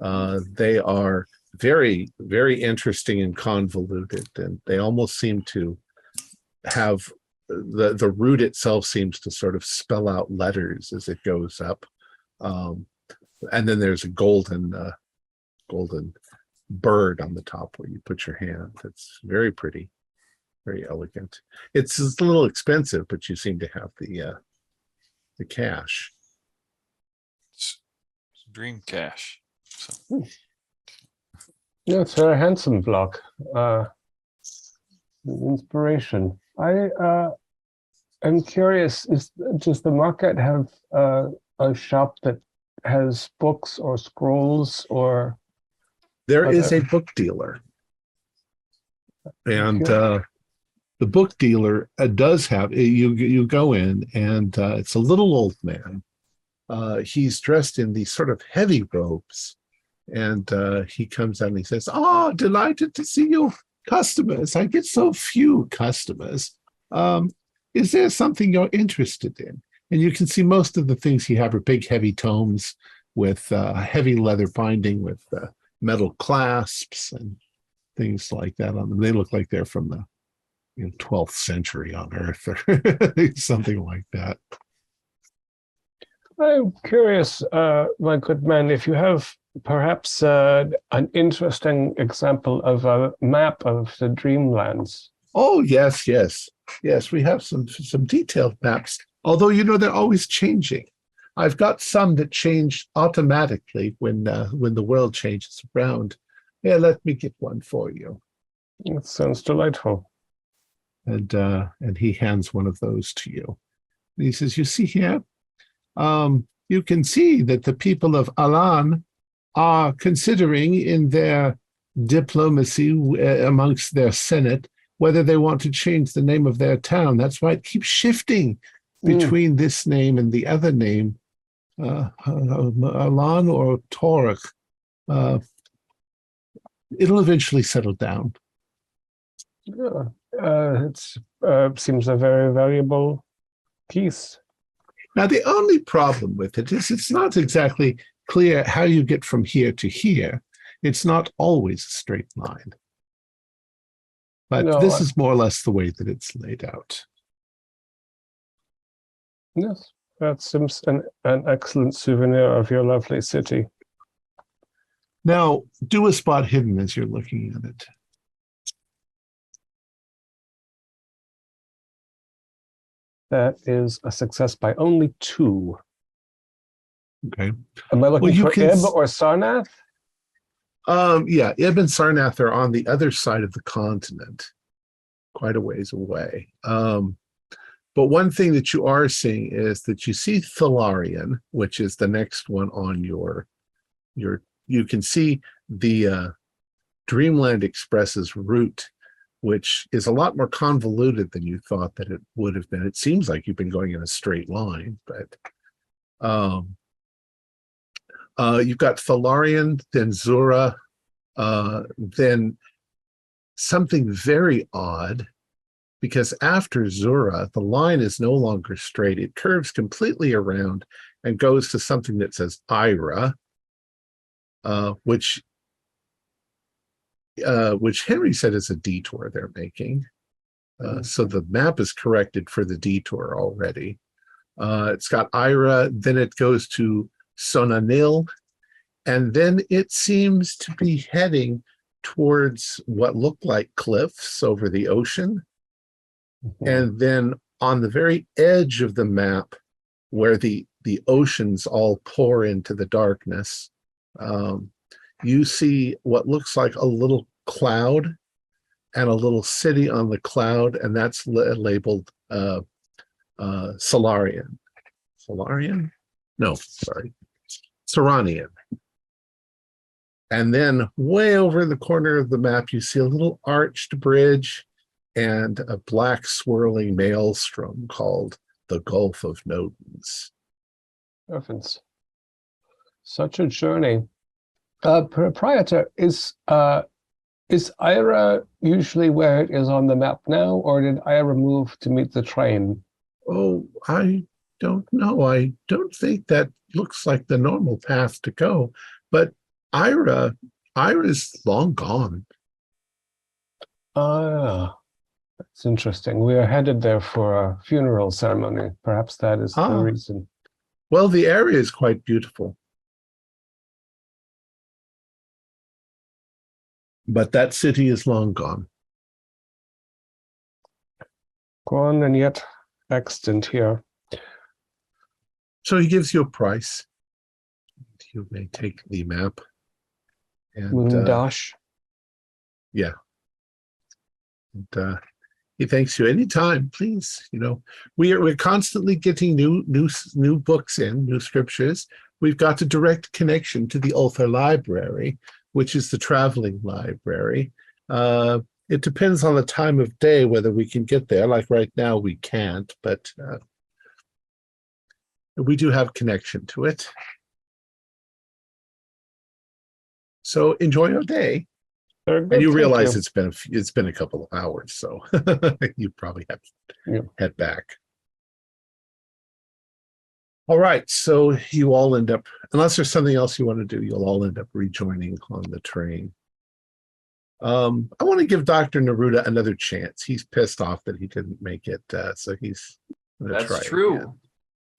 They are very, very interesting and convoluted, and they almost seem to have the root itself seems to sort of spell out letters as it goes up. And then there's a golden bird on the top where you put your hand. It's very pretty, very elegant. It's a little expensive, but you seem to have the cash. It's dream cash. So. Yeah, it's a handsome block. Inspiration. I am curious, does the market have a shop that has books or scrolls or? There is a book dealer. And the book dealer does have, you go in and it's a little old man. He's dressed in these sort of heavy robes. And he comes out and he says, "Oh, delighted to see you customers. I get so few customers. Is there something you're interested in?" And you can see most of the things he have are big, heavy tomes with heavy leather binding with metal clasps and things like that on them. They look like they're from the 12th century on Earth or something like that. I'm curious, my good man, if you have perhaps an interesting example of a map of the Dreamlands. Oh, yes. We have some detailed maps, although, they're always changing. I've got some that change automatically when the world changes around. Yeah, let me get one for you. That sounds delightful. And he hands one of those to you. And he says, "You see here, you can see that the people of Alan are considering in their diplomacy amongst their Senate whether they want to change the name of their town. That's why it keeps shifting between this name and the other name, Alan or Torek. It'll eventually settle down." Yeah, it seems a very valuable piece. Now, the only problem with it is it's not exactly clear how you get from here to here. It's not always a straight line. But this is more or less the way that it's laid out. Yes, that seems an excellent souvenir of your lovely city. Now, do a spot hidden as you're looking at it. That is a success by only 2. Okay. Am I looking you for can Ib or Sarnath? Yeah, Ib and Sarnath are on the other side of the continent, quite a ways away. But one thing that you are seeing is that you see Thalarian, which is the next one on your. You can see the Dreamland Express's route, which is a lot more convoluted than you thought that it would have been. It seems like you've been going in a straight line, but you've got Thalarian, then Zura, then something very odd, because after Zura, the line is no longer straight. It curves completely around and goes to something that says Ira, which Henry said is a detour they're making. So the map is corrected for the detour already. It's got Ira, then it goes to Sonanil, and then it seems to be heading towards what look like cliffs over the ocean. And then on the very edge of the map, where the oceans all pour into the darkness, you see what looks like a little cloud and a little city on the cloud, and that's labeled Solarian. Solarian? No, sorry. Seranian. And then way over in the corner of the map, you see a little arched bridge and a black swirling maelstrom called the Gulf of Nodens. Heavens. Such a journey. Proprietor, is Ira usually where it is on the map now, or did Ira move to meet the train? Oh, I don't know. I don't think that looks like the normal path to go, but Ira's long gone. Ah, that's interesting. We are headed there for a funeral ceremony. Perhaps that is the reason. Well, the area is quite beautiful. But that city is long gone. Gone and yet extant here. So he gives you a price. You may take the map. And Moondash. yeah. And he thanks you anytime, please. You know, we're constantly getting new books in, new scriptures. We've got a direct connection to the Ulthar Library, which is the traveling library. It depends on the time of day whether we can get there. Like right now, we can't, but we do have connection to it. So enjoy your day. Good, And you realize it's been a couple of hours, so you probably have to head back. All right, so you all end up, unless there's something else you want to do, you'll all end up rejoining on the train. I want to give Dr. Neruda another chance. He's pissed off that he didn't make it, so he's going to try. That's true.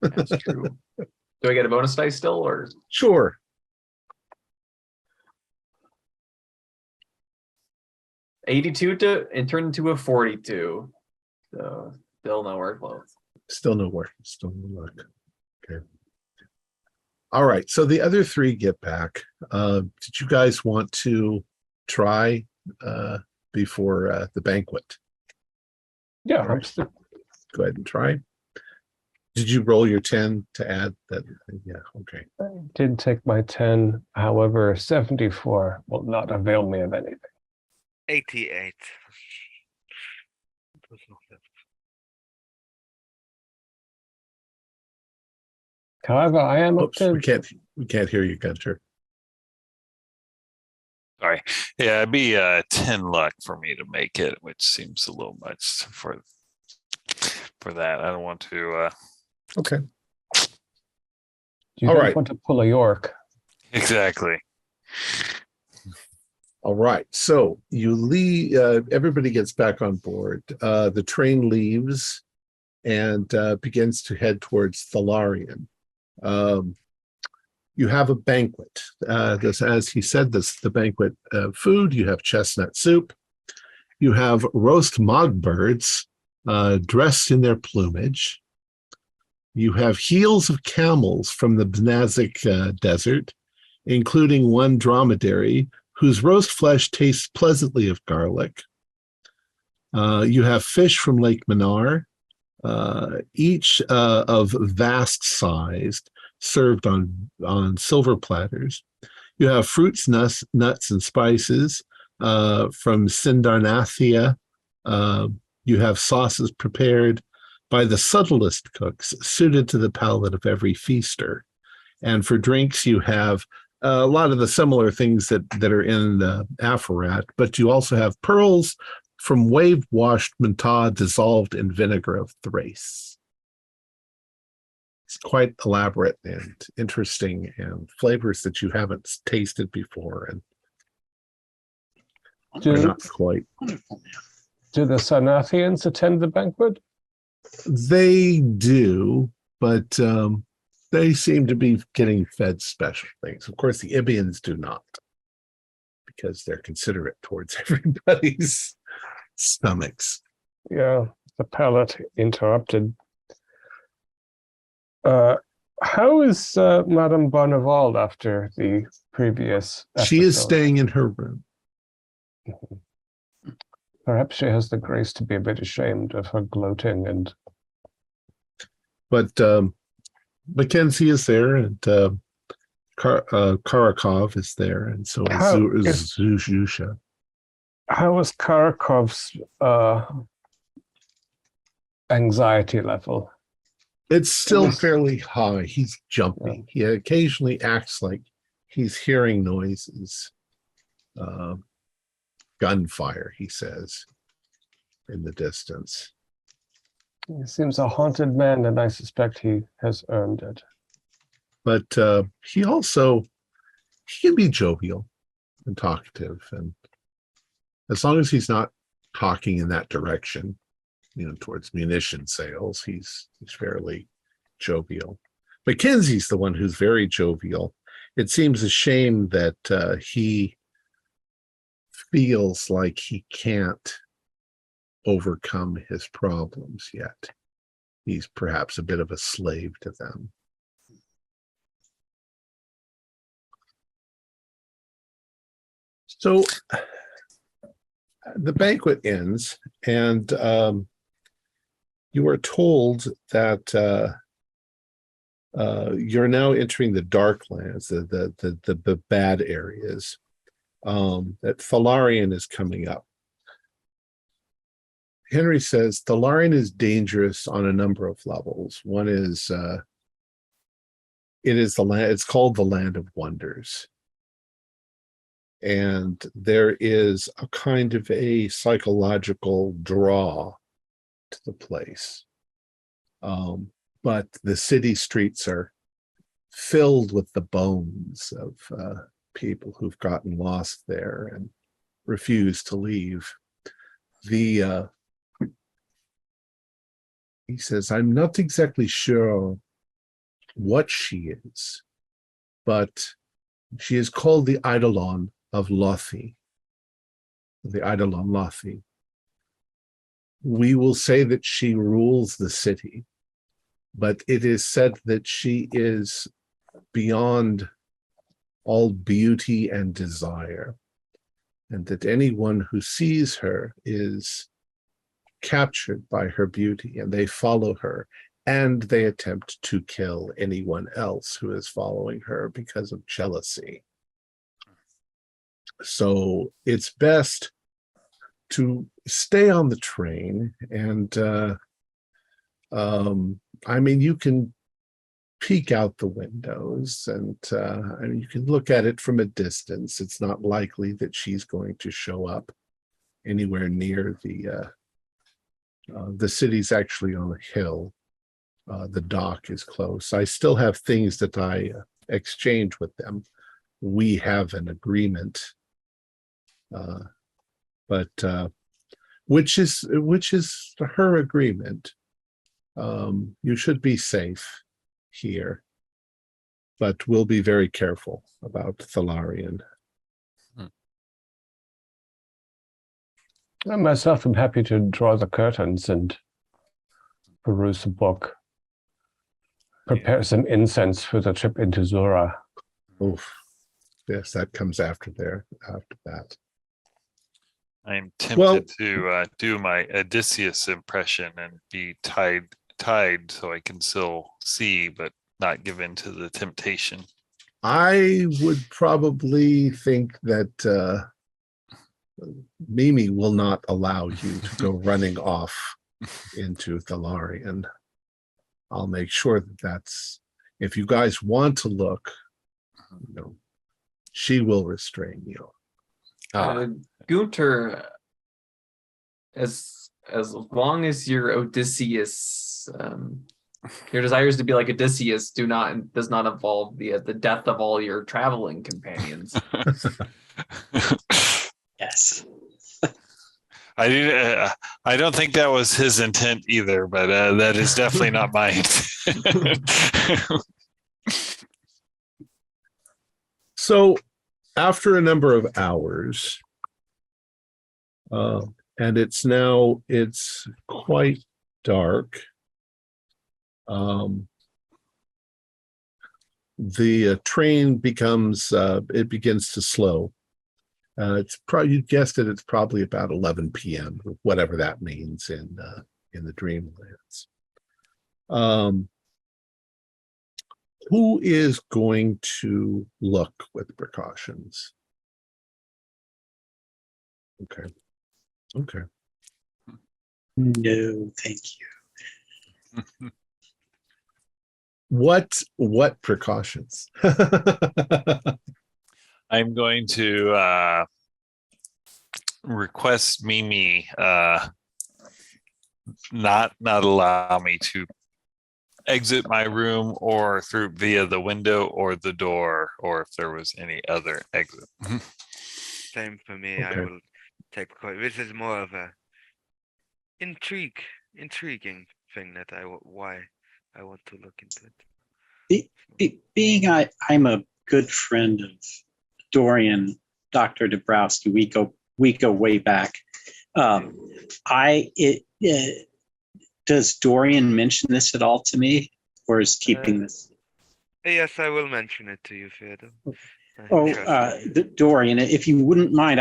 That's true. Do I get a bonus dice still, or? Sure. It turned into a 42. So still nowhere close. Still nowhere. Still no luck. Okay. All right. So the other three get back. Did you guys want to try before the banquet? Yeah. Right. Go ahead and try. Did you roll your 10 to add that? Yeah. Okay. I did take my 10. However, 74 will not avail me of anything. 88. However, I am up to. We can't hear you, Gunter. Sorry. Yeah, it'd be 10 luck for me to make it, which seems a little much for that. I don't want to. Okay. You All don't right. want to pull a York. Exactly. All right. So you leave. Everybody gets back on board. The train leaves and begins to head towards Thalarian. You have a banquet. As he said, the banquet food. You have chestnut soup. You have roast mogbirds dressed in their plumage. You have heels of camels from the Benazik desert, including one dromedary whose roast flesh tastes pleasantly of garlic. You have fish from Lake Manar, each of vast sized, served on silver platters. You have fruits, nuts, and spices from Sindarnathia. You have sauces prepared by the subtlest cooks, suited to the palate of every feaster. And for drinks, you have a lot of the similar things that are in the Afarat, but you also have pearls from wave-washed Mentah dissolved in vinegar of Thrace. It's quite elaborate and interesting, and flavors that you haven't tasted before, and are not quite. Do the Sarnathians attend the banquet? They do, but they seem to be getting fed special things. Of course, the Ibians do not, because they're considerate towards everybody's stomachs. Yeah, the palate interrupted. How is Madame Barnaval after the previous episode? She is staying in her room. Perhaps she has the grace to be a bit ashamed of her gloating and. But Mackenzie is there, and Karakov is there, and so is Zuzusha. How is Karakov's anxiety level? It's still fairly high. He's jumping. Yeah. He occasionally acts like he's hearing noises. Gunfire, he says, in the distance. He seems a haunted man, and I suspect he has earned it. But he can be jovial and talkative, and as long as he's not talking in that direction, towards munition sales, he's fairly jovial. Mackenzie's the one who's very jovial. It seems a shame that he feels like he can't overcome his problems yet. He's perhaps a bit of a slave to them. So the banquet ends, and you are told that you're now entering the Darklands, the bad areas. That Thalarian is coming up. Henry says Thalarian is dangerous on a number of levels. One is it is the land. It's called the Land of Wonders, and there is a kind of a psychological draw to the place. But the city streets are filled with the bones of people who've gotten lost there and refuse to leave. He says, I'm not exactly sure what she is, but she is called the Eidolon of Lothi. The Eidolon Lothi. We will say that she rules the city, but it is said that she is beyond all beauty and desire, and that anyone who sees her is captured by her beauty, and they follow her, and they attempt to kill anyone else who is following her because of jealousy. So it's best to stay on the train, and you can peek out the windows, and you can look at it from a distance. It's not likely that she's going to show up anywhere near the city's actually on a hill. The dock is close. I still have things that I exchange with them. We have an agreement, but which is her agreement. You should be safe here, but we'll be very careful about Thalarian. I myself am happy to draw the curtains and peruse a book. prepare some incense for the trip into Zora. Oof. Yes, that comes after that. I'm Well- tempted to do my Odysseus impression and be tied so I can still see, but not give in to the temptation. I would probably think that Mimi will not allow you to go running off into Thalarian. I'll make sure that that's, if you guys want to look, she will restrain you. Gunter, as long as your Odysseus, your desires to be like Odysseus does not involve the death of all your traveling companions. Yes. I don't think that was his intent either, but that is definitely not mine. So after a number of hours, and it's quite dark, the train begins to slow. It's probably, you guessed it, it's probably about 11 p.m., whatever that means in the Dreamlands. Who is going to look with precautions? Okay. No, thank you. What precautions? I'm going to request Mimi not allow me to exit my room or through via the window or the door, or if there was any other exit. Same for me. I Okay. will take this is more of a intriguing thing that why I want to look into it. Being I'm a good friend of Dorian, Dr. Dabrowski, we go way back. Does Dorian mention this at all to me, or is keeping this? Yes, I will mention it to you, Theodore. Dorian, if you wouldn't mind,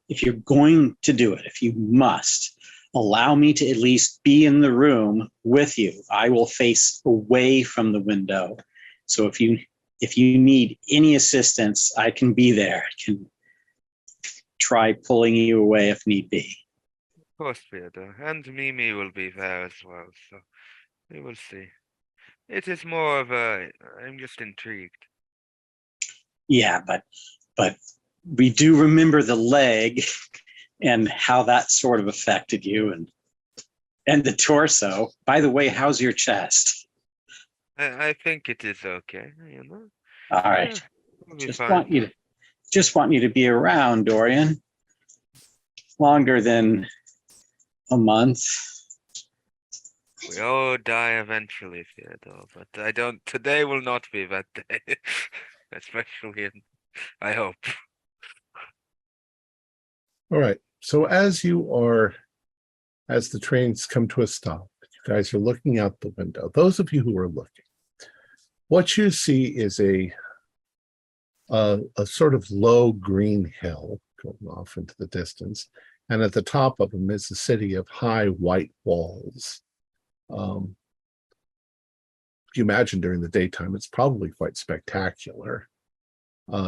if you're going to do it, if you must, allow me to at least be in the room with you. I will face away from the window. So if you need any assistance, I can be there. I can try pulling you away if need be. Of course, Theodore. And Mimi will be there as well, so we will see. It is more of I'm just intrigued. Yeah, but we do remember the leg and how that sort of affected you and the torso. By the way, how's your chest? I think it is okay, All right. Yeah, we'll be Just fine. want you to be around, Dorian. Longer than a month. We all die eventually, Theodore, but today will not be that day. Especially I hope. All right. So as the trains come to a stop, you guys are looking out the window. Those of you who are looking, what you see is a sort of low green hill going off into the distance. And at the top of them is a city of high white walls. If you imagine during the daytime, it's probably quite spectacular.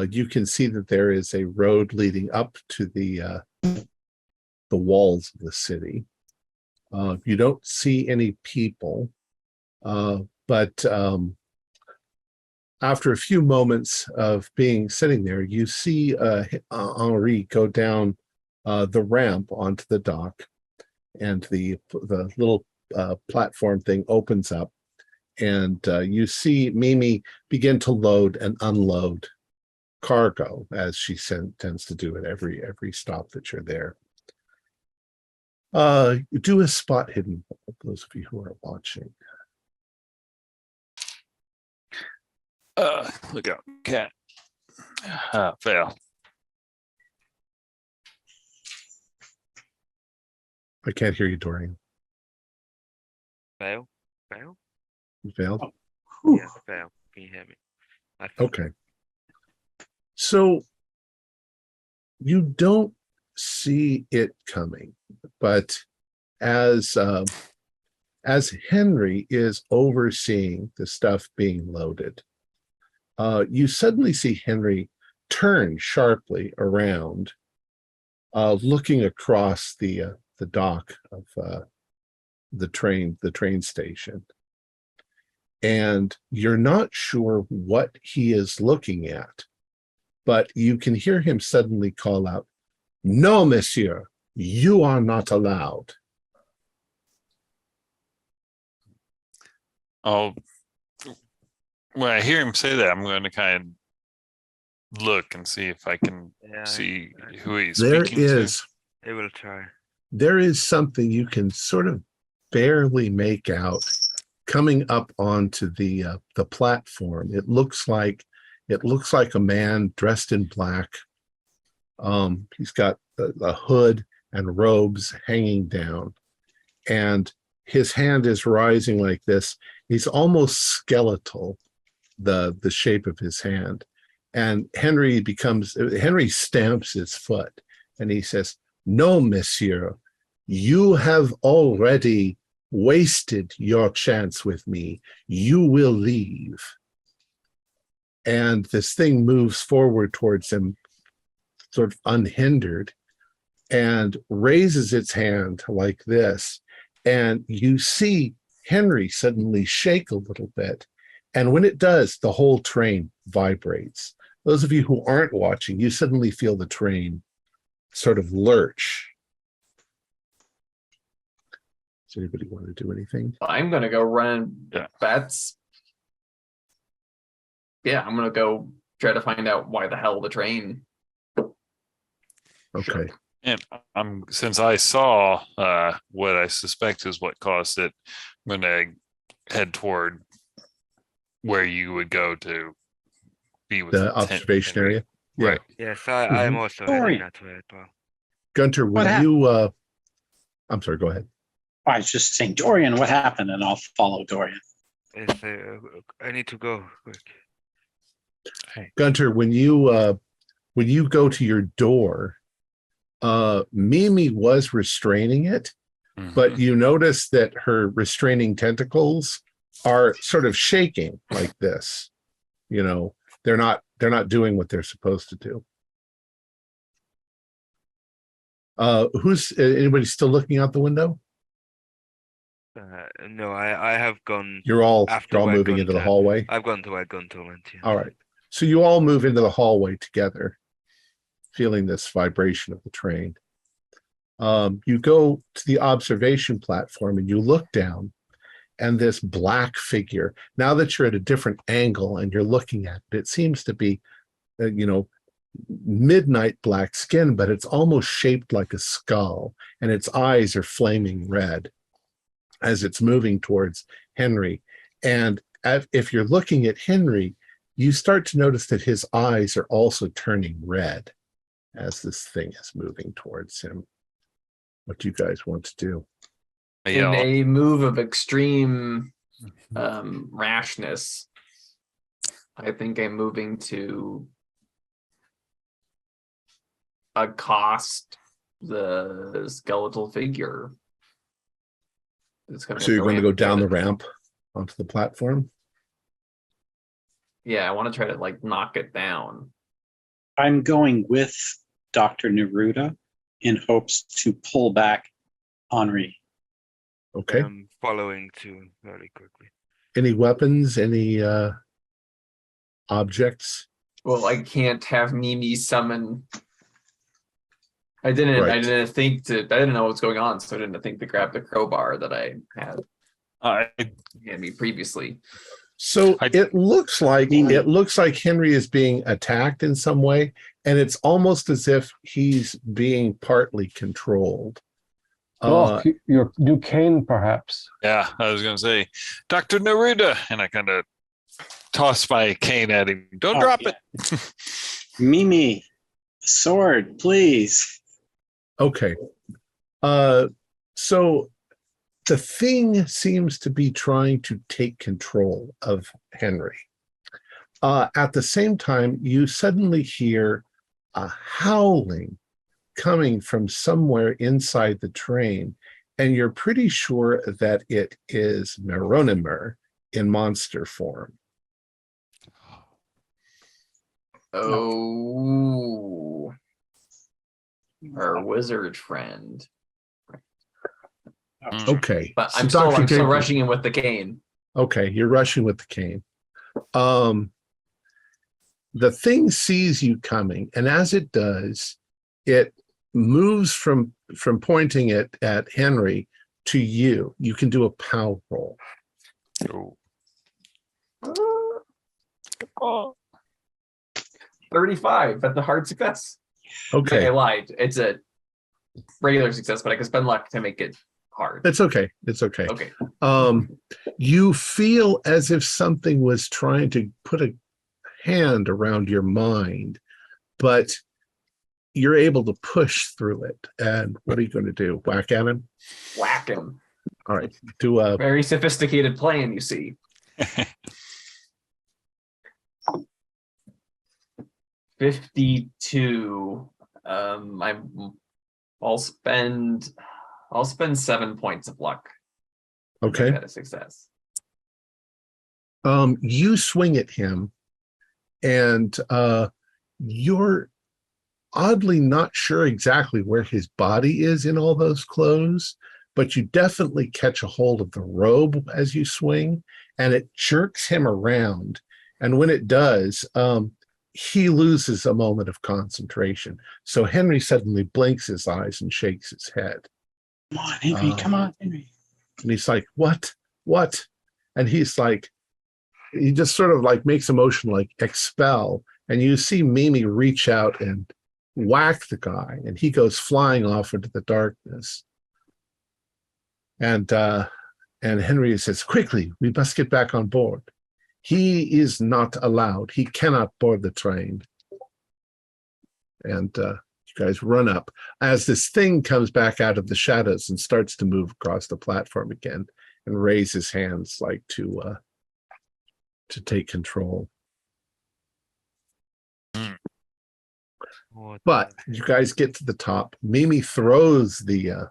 You can see that there is a road leading up to the walls of the city. You don't see any people, but after a few moments of sitting there, you see Henri go down the ramp onto the dock, and the little platform thing opens up, and you see Mimi begin to load and unload cargo, as she tends to do at every stop that you're there. Do a spot hidden, those of you who are watching. Look out, cat. Fail. I can't hear you, Dorian. Fail? You failed? Yes, fail. Can you hear me? I fell. Okay. So you don't see it coming, but as Henry is overseeing the stuff being loaded, you suddenly see Henry turn sharply around, looking across the dock of the train station, and you're not sure what he is looking at, but you can hear him suddenly call out, "No, monsieur, you are not allowed." Oh, when I hear him say that, I'm going to kind of look and see if I can Yeah, see who he's There speaking to. I will try. There is something you can sort of barely make out coming up onto the platform. It looks like a man dressed in black. He's got a hood and robes hanging down, and his hand is rising like this. He's almost skeletal, the shape of his hand. And Henry stamps his foot and he says, "No, monsieur, you have already wasted your chance with me. You will leave." And this thing moves forward towards him, sort of unhindered, and raises its hand like this. And you see Henry suddenly shake a little bit. And when it does, the whole train vibrates. Those of you who aren't watching, you suddenly feel the train sort of lurch. Does anybody want to do anything? I'm gonna go run. Yeah. I'm gonna go try to find out why the hell the train. Okay. And since I saw what I suspect is what caused it, I'm going to head toward where you would go to be with The observation area. Yeah. Right. Yes, I am also heading Orient. that way as well. Gunter, What will you I'm sorry, go ahead. I was just saying, Dorian, what happened? And I'll follow Dorian. Yes, I need to go quick. Gunter, when you go to your door, Mimi was restraining it, but you notice that her restraining tentacles are sort of shaking like this. You know, they're not doing what they're supposed to do. Who's anybody still looking out the window? No, I have gone. You're all After moving into the hallway. I've gone to where Gunter went. Yeah. All right. So you all move into the hallway together, feeling this vibration of the train. You go to the observation platform and you look down, and this black figure, now that you're at a different angle and you're looking at it, it seems to be, midnight black skin, but it's almost shaped like a skull, and its eyes are flaming red as it's moving towards Henry. And if you're looking at Henry, you start to notice that his eyes are also turning red as this thing is moving towards him. What do you guys want to do? In a move of extreme rashness, I think I'm moving to accost the skeletal figure. So you're going to go down the ramp onto the platform? Yeah, I want to try to knock it down. I'm going with Dr. Neruda in hopes to pull back Henri. Okay. I'm following too very quickly. Any weapons? Any objects? Well, I can't have Mimi summon. I didn't know what's going on, so I didn't think to grab the crowbar that I had handed me previously. So it looks like Henry is being attacked in some way, and it's almost as if he's being partly controlled. Your new cane, perhaps. Yeah, I was going to say, Dr. Neruda, and I kind of toss my cane at him. Don't drop it. Mimi, sword, please. Okay. So the thing seems to be trying to take control of Henry. At the same time, you suddenly hear a howling coming from somewhere inside the train, and you're pretty sure that it is Meronimer in monster form. Oh, our wizard friend. Okay, But so I'm still Jacob- rushing in with the cane. Okay, you're rushing with the cane. The thing sees you coming, and as it does, it moves from pointing it at Henry to you. You can do a POW roll. Oh. 35, but the hard success. Okay, I lied. It's a regular success, but I can spend luck to make it hard. it's okay. It's okay. Okay. You feel as if something was trying to put a hand around your mind, but you're able to push through it. And what are you going to do? Whack at him? Whack him. All right. Do a Very sophisticated plan, you see. 52. I'll spend 7 points of luck. to make okay. that a success. You swing at him, and you're oddly not sure exactly where his body is in all those clothes, but you definitely catch a hold of the robe as you swing, and it jerks him around. And when it does, he loses a moment of concentration. So Henry suddenly blinks his eyes and shakes his head. Come on, Henry, come on, Henry. And he's like, what? And he's like, he just sort of like makes a motion like expel. And you see Mimi reach out and whack the guy, and he goes flying off into the darkness. And Henry says, quickly, we must get back on board. He is not allowed. He cannot board the train. And you guys run up as this thing comes back out of the shadows and starts to move across the platform again and raise his hands like to take control. But you guys get to the top. Mimi throws the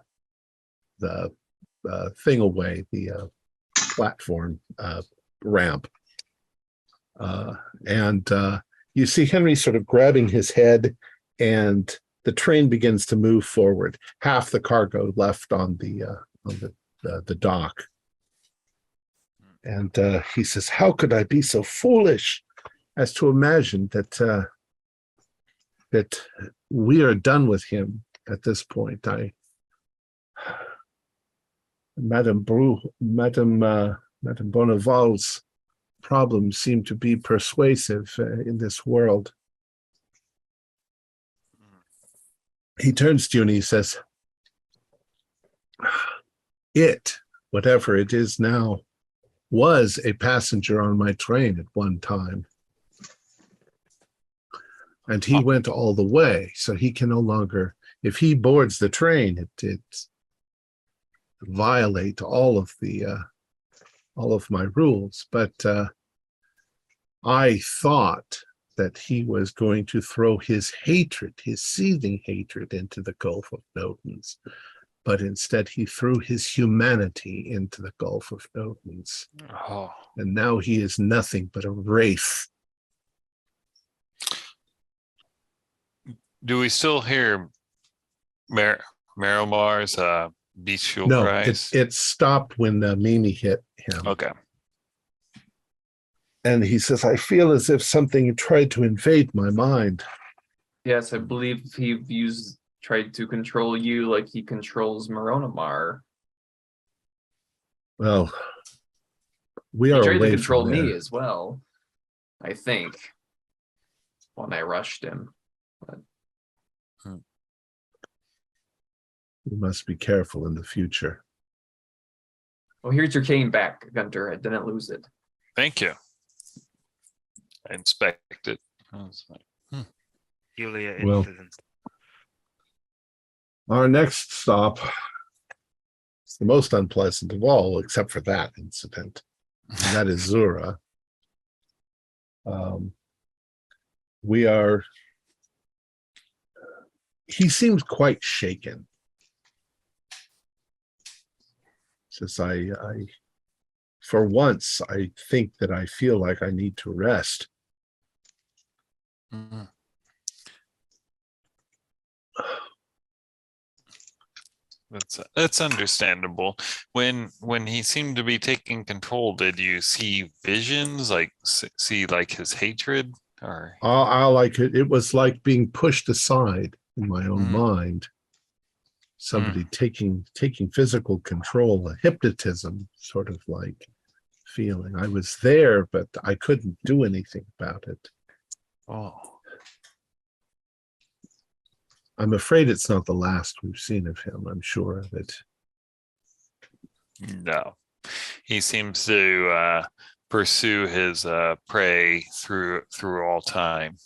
thing away, the platform ramp. And you see Henry sort of grabbing his head, and the train begins to move forward. Half the cargo left on the dock. And he says, how could I be so foolish as to imagine that that we are done with him at this point? Madame Bonneval's problems seem to be persuasive in this world. He turns to you and he says, it, whatever it is now, was a passenger on my train at one time. And he went all the way, so he can no longer, if he boards the train, it violate all of my rules. But I thought that he was going to throw his hatred, his seething hatred, into the Gulf of Notens. But instead he threw his humanity into the Gulf of Notens. Oh. And now he is nothing but a wraith. Do we still hear Marimar's bestial No, cries? it stopped when Mimi hit him. Okay. And he says, I feel as if something tried to invade my mind. Yes, I believe he tried to control you like he controls Moronamar. Well, we He are tried to away control from me there. as well, I think, when I rushed him. We must be careful in the future. Well, here's your cane back, Gunter. I didn't lose it. Thank you. I inspect it. Oh, it's fine. Julia Well, incident. Our next stop It's the most unpleasant of all, except for that incident. And that is Zura. He seems quite shaken. Says, for once, I think that I feel like I need to rest. Mhm. That's understandable. When he seemed to be taking control, did you see visions, like see like his hatred, or? I like it. It was like being pushed aside in my own mind. Somebody taking physical control, a hypnotism sort of like feeling. I was there, but I couldn't do anything about it. Oh. I'm afraid it's not the last we've seen of him. I'm sure of it. No, he seems to pursue his prey through all time.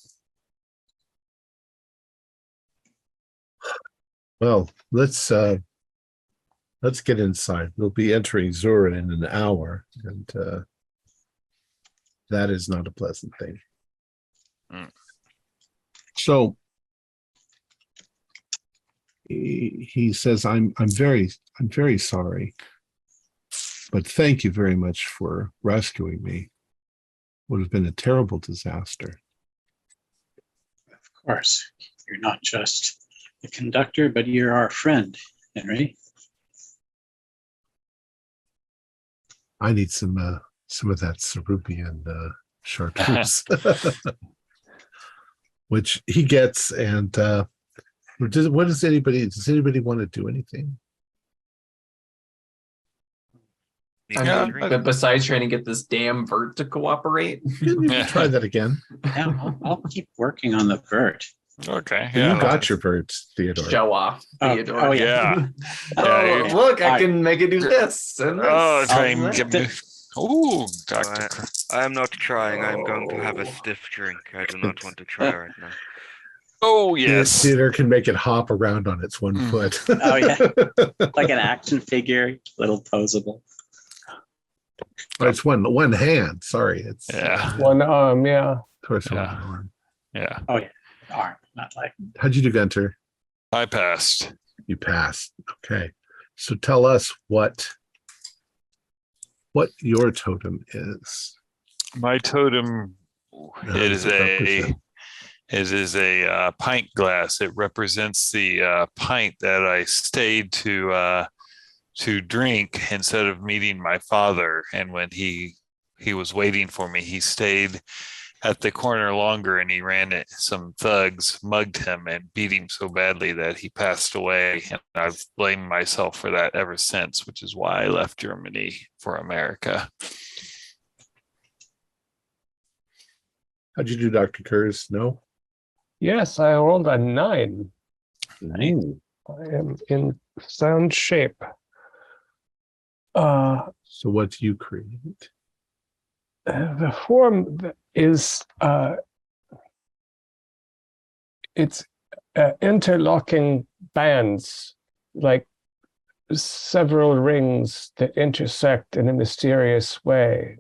Well, let's get inside. We'll be entering Zura in an hour, and that is not a pleasant thing. So he says, I'm very sorry, but thank you very much for rescuing me. Would have been a terrible disaster. Of course, you're not just the conductor, but you're our friend, Henry. I need some of that Cerubian chartreuse, which he gets. And does anybody want to do anything? But besides trying to get this damn vert to cooperate, You can try that again. Yeah, I'll keep working on the vert. Okay, You yeah. got your birds, Theodore. show off, Theodore. Oh, Yeah. Oh, look, I can make it do this and this. Oh, try and and that. get me. Ooh, Doctor. I am not trying. I'm going to have a stiff drink. I do not want to try right now. Oh yes. Theodore can make it hop around on its one foot. Oh, yeah. Like an action figure, little posable. But it's one hand. Sorry, it's Yeah. One arm, yeah. torso Yeah. and arm. Yeah. Oh, yeah. Arm, not like. How'd you do, Gunter? I passed. You passed. Okay. So tell us what your totem is. My totem. It is a pint glass. It represents the pint that I stayed to drink instead of meeting my father. And when he was waiting for me, he stayed at the corner longer, and he ran it. Some thugs mugged him and beat him so badly that he passed away. And I've blamed myself for that ever since, which is why I left Germany for America. How'd you do, Dr. Kurz? No? Yes, I rolled a 9. Ooh. I am in sound shape. So what do you create? The form is it's interlocking bands, like several rings that intersect in a mysterious way,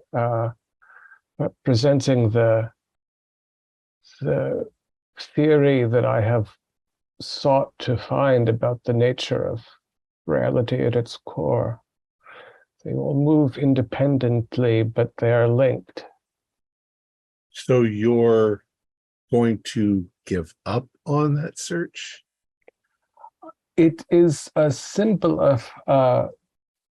representing the theory that I have sought to find about the nature of reality at its core. They all move independently, but they are linked. So you're going to give up on that search? It is a symbol of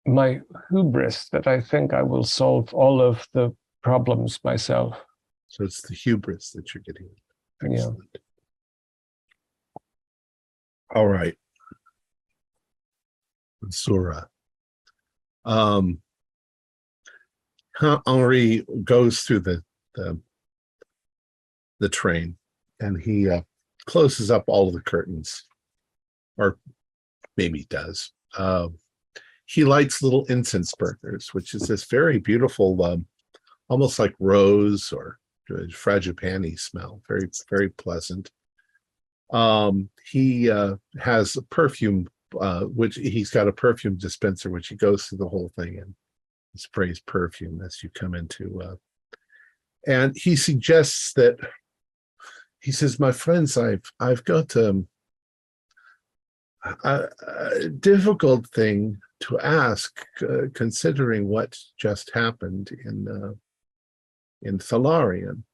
my hubris that I think I will solve all of the problems myself. So it's the hubris that you're getting. Excellent. All right. Zura. Henri goes through the train, and he closes up all of the curtains, or maybe he does. He lights little incense burners, which is this very beautiful, almost like rose or frangipani smell. Very, very pleasant. He has a perfume which he's got a perfume dispenser, which he goes through the whole thing and sprays perfume as you come into. And he suggests that he says, "My friends, I've got a difficult thing to ask, considering what just happened in Thalarian.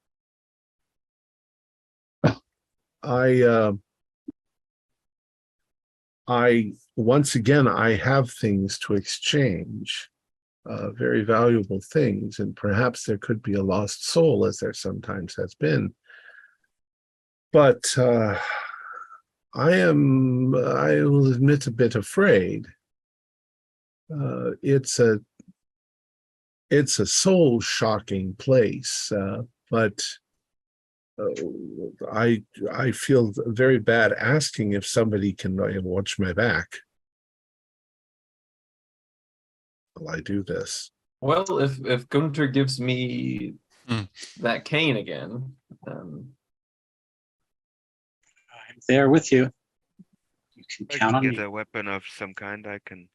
I once again, I have things to exchange, very valuable things, and perhaps there could be a lost soul, as there sometimes has been. But I will admit, a bit afraid. It's a soul-shocking place, but I feel very bad asking if somebody can watch my back while I do this." Well, if Gunter gives me that cane again, then I'm there with you. You can I count can on get me. a weapon of some kind. I can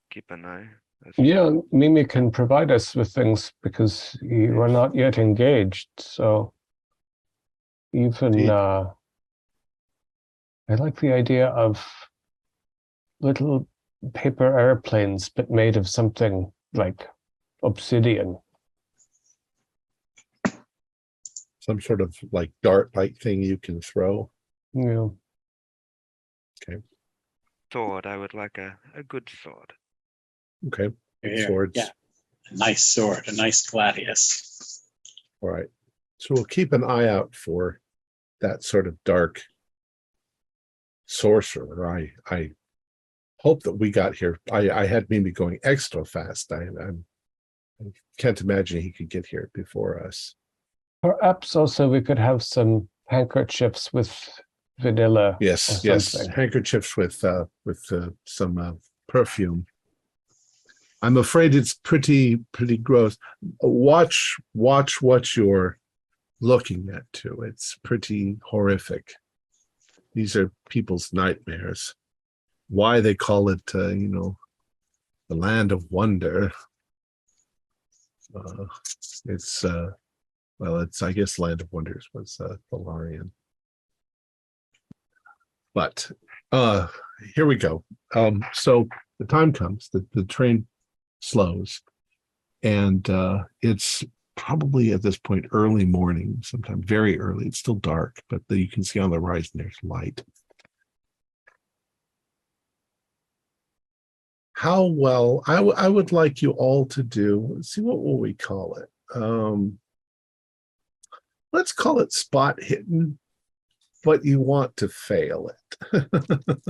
keep an eye. Yeah, Mimi can provide us with things because you are not yet engaged. So even Indeed. I like the idea of little paper airplanes, but made of something like obsidian. Some sort of like dart-like thing you can throw. Yeah. Sword. I would like a good sword. Okay, Here, swords. yeah. A nice sword, a nice gladius. All right. So we'll keep an eye out for that sort of dark sorcerer. I hope that we got here. I had Mimi going extra fast. I can't imagine he could get here before us. Perhaps also we could have some handkerchiefs with vanilla. Yes, or yes. something. Handkerchiefs with some perfume. I'm afraid it's pretty gross. Watch what you're looking at too. It's pretty horrific. These are people's nightmares. Why they call it, the land of wonder. It's I guess Land of Wonders was Valarian. But here we go. So the time comes, the train slows, and it's probably at this point early morning, sometime very early. It's still dark, but you can see on the horizon there's light. How well, I would like you all to do, let's see, what will we call it? Let's call it spot hidden, but you want to fail it.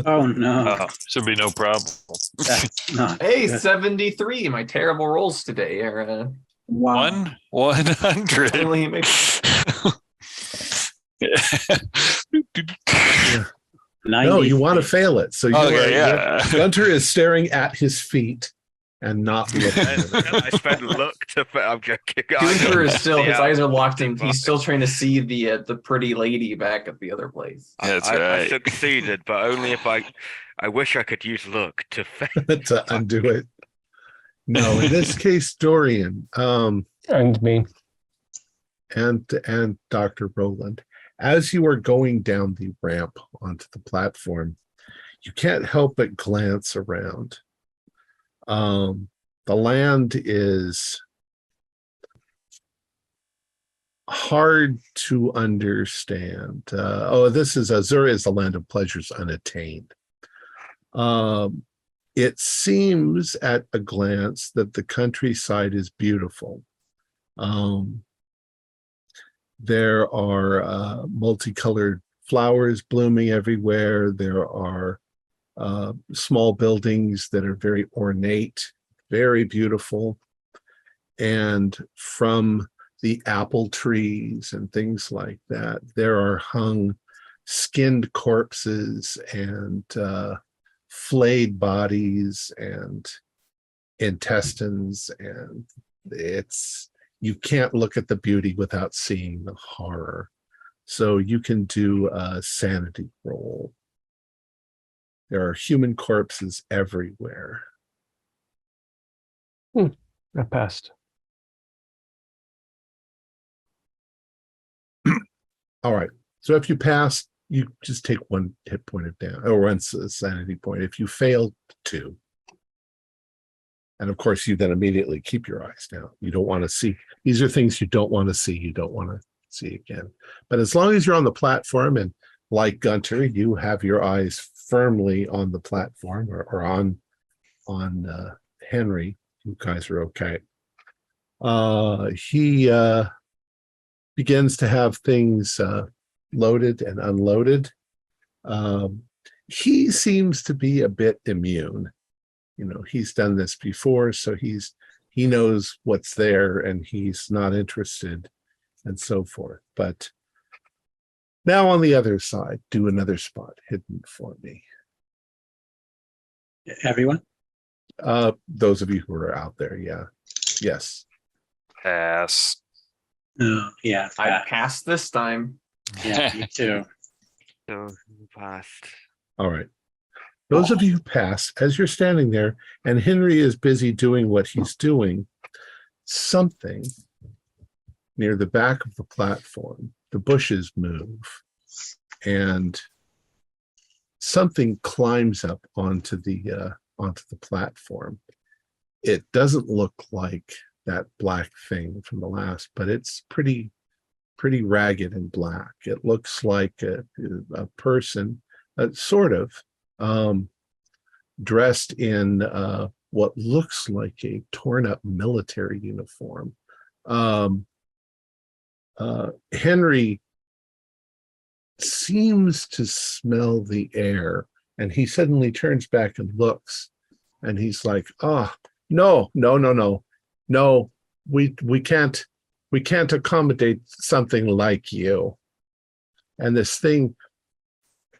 Oh no. Should be no problem. That's not hey, good. 73. My terrible rolls today are Wow. 100. finally makes Yeah. 90 No, you want to fail it. So Gunter is staring at his feet and not looking at it. I spent luck to. I'm joking. Gunter is still, his eyes are locked in. in. He's still trying to see the pretty lady back at the other place. That's I right. succeeded, but only if I wish I could use luck to fail. To undo it. No, in this case, Dorian, And me. and Dr. Roland, as you are going down the ramp onto the platform, you can't help but glance around. The land is hard to understand. This is Azura is the land of pleasures unattained. It seems at a glance that the countryside is beautiful. There are multicolored flowers blooming everywhere. There are small buildings that are very ornate, very beautiful. And from the apple trees and things like that, there are hung skinned corpses and flayed bodies and intestines, and you can't look at the beauty without seeing the horror. So you can do a sanity roll. There are human corpses everywhere. I passed. All right. So if you pass, you just take one hit point of damage, or one sanity point. If you fail, 2. And of course, you then immediately keep your eyes down. You don't want to see. These are things you don't want to see. You don't want to see again. But as long as you're on the platform, and like Gunter, you have your eyes firmly on the platform or on Henry, you guys are okay. He begins to have things loaded and unloaded. He seems to be a bit immune. He's done this before, so he knows what's there and he's not interested and so forth. But now on the other side, do another spot hidden for me. Everyone? Those of you who are out there, yeah. Yes. Pass. Oh, yeah. I passed this time. Yeah, me too. So you passed. All right. Those of you who pass, as you're standing there, and Henry is busy doing what he's doing, something near the back of the platform, the bushes move, and something climbs up onto the platform. It doesn't look like that black thing from the last, but it's pretty ragged and black. It looks like a person, sort of, dressed in what looks like a torn up military uniform. Henry seems to smell the air, and he suddenly turns back and looks, and he's like, no, we can't accommodate something like you. And this thing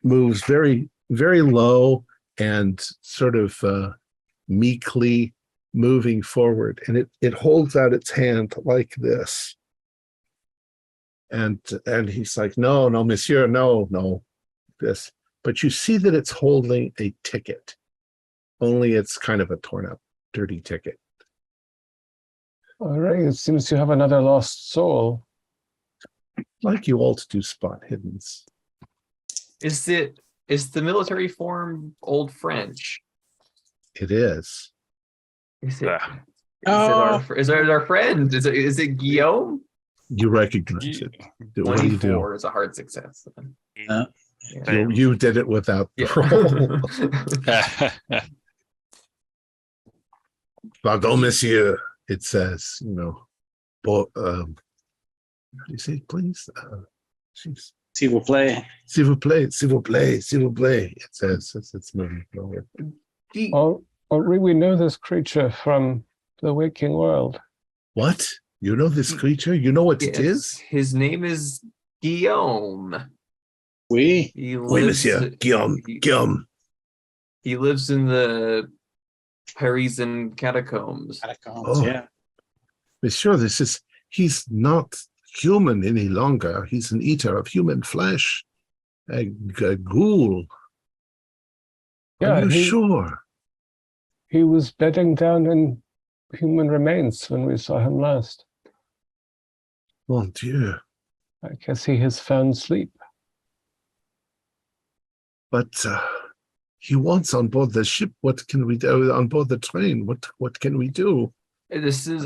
moves very, very low and sort of meekly moving forward, and it holds out its hand like this. And he's like, no, monsieur, no, this. But you see that it's holding a ticket, only it's kind of a torn up, dirty ticket. All right, it seems you have another lost soul. I'd like you all to do spot hiddens. Is the military form Old French? It is. Is it? Ah. Is it our friend? Is it Guillaume? You recognize it. What do you do? 24 is a hard success. Uh, Yeah. You did it without the roll. Pardon, monsieur. It says, but how do you say, please? S'il vous plaît. S'il vous plaît, s'il vous plaît, s'il vous plaît. It says as it's moving forward. We know this creature from the waking world. What? You know this creature? You know what it is? His name is Guillaume. Oui. Oui, monsieur. Guillaume. He lives in the Parisian catacombs. Oh. Yeah. Monsieur, he's not human any longer. He's an eater of human flesh. A ghoul. Yeah, Are you sure? He was bedding down in human remains when we saw him last. Mon Dieu. I guess he has found sleep. But he wants on board the ship. What can we do on board the train? What can we do? This is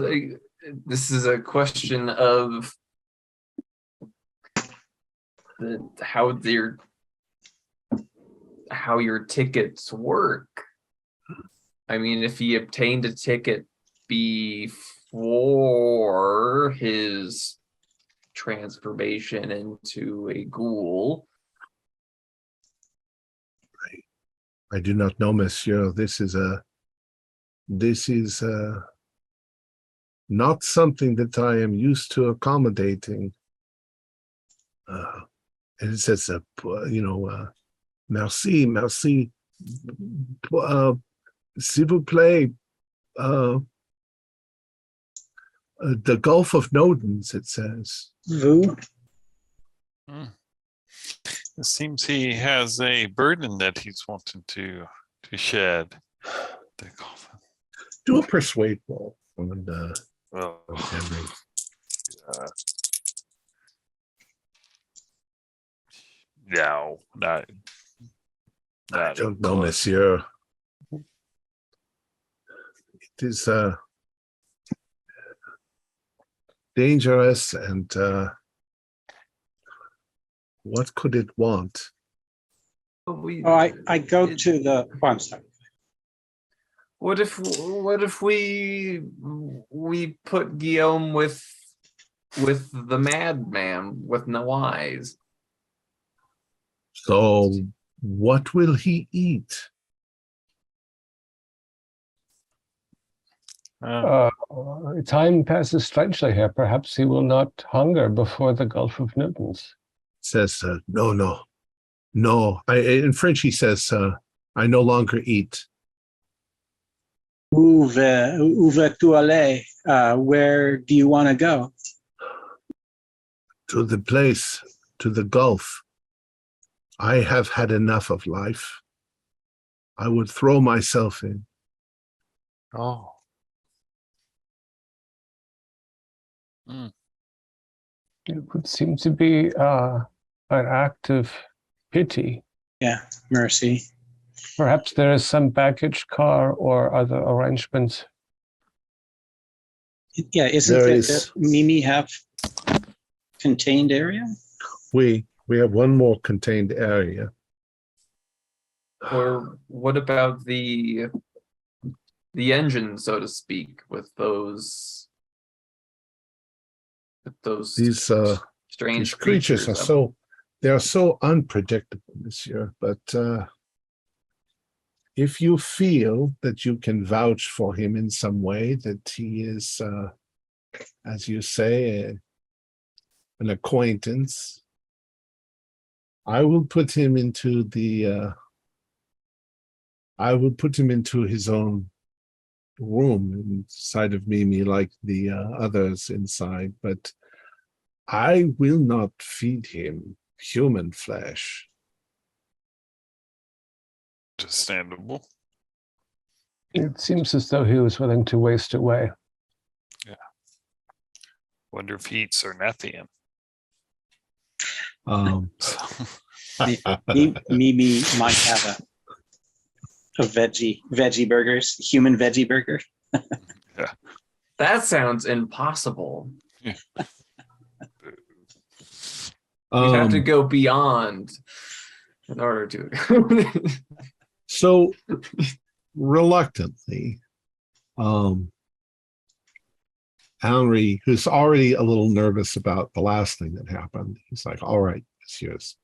a question of how your tickets work. I mean, if he obtained a ticket before his transformation into a ghoul. I do not know, monsieur. This is not something that I am used to accommodating. And it says, merci, s'il vous plaît, the Gulf of Nodens, it says. Vous? It seems he has a burden that he's wanting to shed. Do a persuade roll on Well, Henry. no, not. I don't know, monsieur. It is dangerous, and what could it want? I go to the. Oh, I'm sorry. What if we put Guillaume with the madman with no eyes? So, what will he eat? Time passes strangely here. Perhaps he will not hunger before the Gulf of Newtons. Says, no. In French, he says, I no longer eat. Où veux-tu aller? Where do you want to go? To the place, to the Gulf. I have had enough of life. I would throw myself in. Oh. It would seem to be an act of pity. Yeah, mercy. Perhaps there is some baggage car or other arrangements. Yeah, isn't Mimi have contained area? We have one more contained area. Or what about the engine, so to speak, with those These strange creatures are so unpredictable, monsieur. But if you feel that you can vouch for him in some way, that he is, as you say, an acquaintance, I will put him into his own room inside of Mimi, like the others inside, but I will not feed him human flesh. Understandable. It seems as though he was willing to waste away. Yeah. Wonder if he eats Ornithian. Mimi might have a veggie burgers, human veggie burger. Yeah. That sounds impossible. Yeah. You have to go beyond in order to. So reluctantly, Henry, who's already a little nervous about the last thing that happened, he's like, all right, messieurs,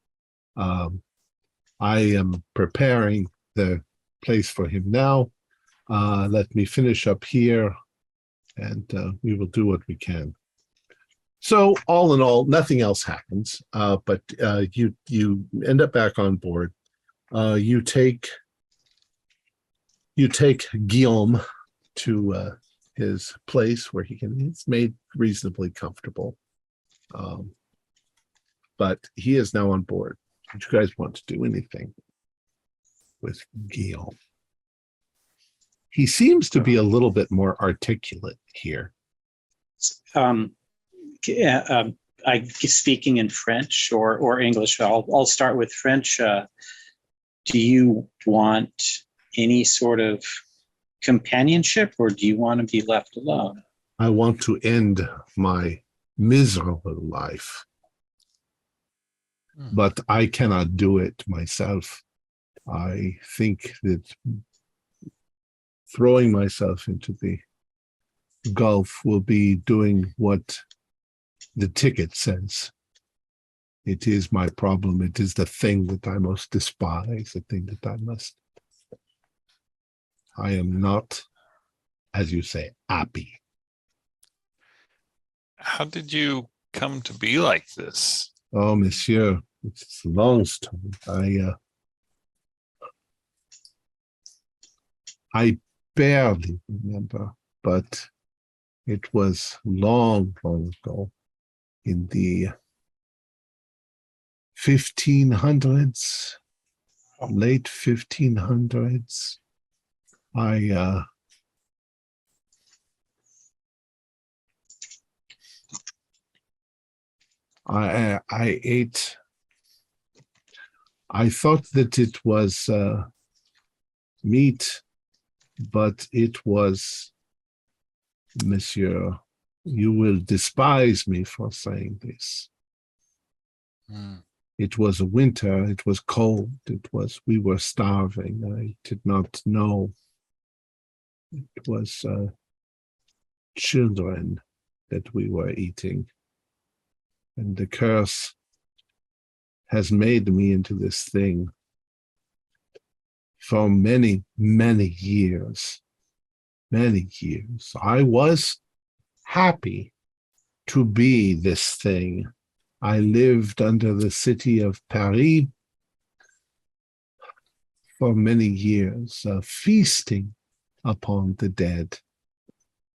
I am preparing the place for him now. Let me finish up here, and we will do what we can. So all in all, nothing else happens, but you end up back on board. You take Guillaume to his place where he's made reasonably comfortable. But he is now on board. Do you guys want to do anything with Guillaume? He seems to be a little bit more articulate here. I guess speaking in French or English. I'll start with French. Do you want any sort of companionship, or do you want to be left alone? I want to end my miserable life, but I cannot do it myself. I think that throwing myself into the Gulf will be doing what the ticket says. It is my problem. It is the thing that I most despise, the thing that I am not, as you say, happy. How did you come to be like this? Oh, monsieur, it's a long story. I barely remember, but it was long, long ago in the 1500s, late 1500s. I ate. I thought that it was meat, but it was, Monsieur, you will despise me for saying this. It was winter, it was cold, we were starving. I did not know. It was children that we were eating. And the curse has made me into this thing for many, many years. Many years. I was happy to be this thing. I lived under the city of Paris for many years, feasting upon the dead,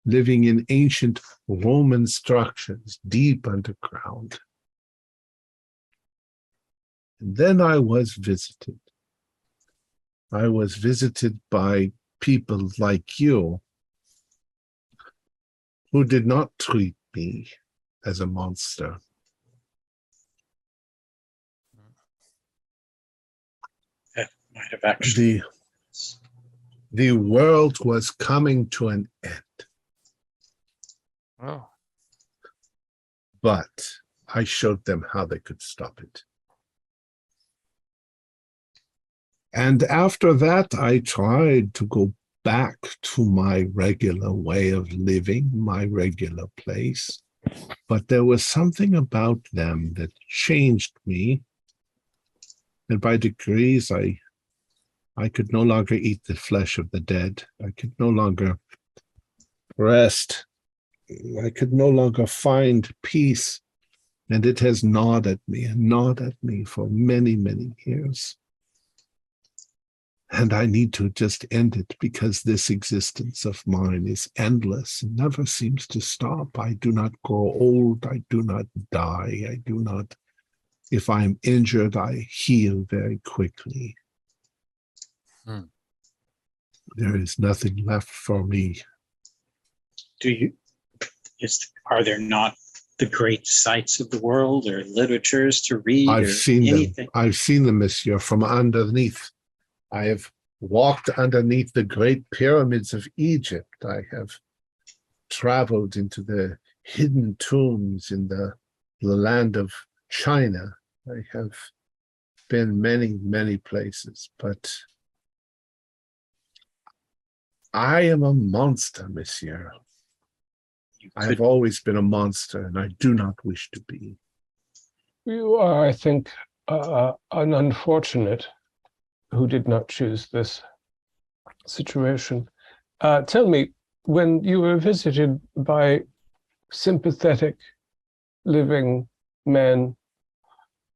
living in ancient Roman structures deep underground. And then I was visited. I was visited by people like you who did not treat me as a monster. That might have actually. The world was coming to an end. Oh. But I showed them how they could stop it. And after that, I tried to go back to my regular way of living, my regular place. But there was something about them that changed me. And by degrees, I could no longer eat the flesh of the dead. I could no longer rest. I could no longer find peace. And it has gnawed at me and gnawed at me for many, many years. And I need to just end it because this existence of mine is endless and never seems to stop. I do not grow old. I do not die. I do not, if I'm injured, I heal very quickly. There is nothing left for me. Are there not the great sights of the world or literatures to read? I've seen anything? them. I've seen them, Monsieur, from underneath. I have walked underneath the great pyramids of Egypt. I have traveled into the hidden tombs in the land of China. I have been many, many places, but I am a monster, Monsieur. I've always been a monster, and I do not wish to be. You are, I think, an unfortunate who did not choose this situation. Tell me, when you were visited by sympathetic living men,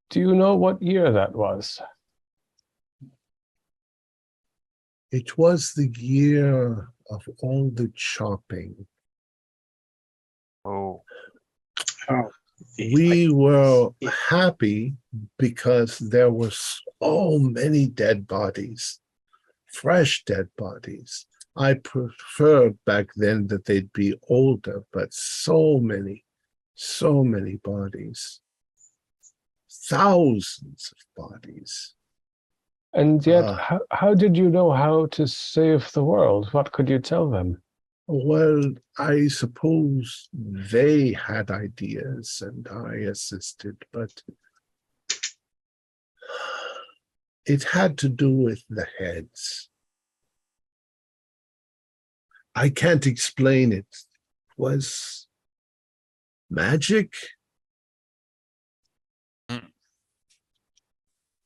do you know what year that was? It was the year of all the chopping. Oh. We were happy because there were so many dead bodies, fresh dead bodies. I preferred back then that they'd be older, but so many bodies, thousands of bodies. And yet, how did you know how to save the world? What could you tell them? Well, I suppose they had ideas and I assisted, but it had to do with the heads. I can't explain it. It was magic.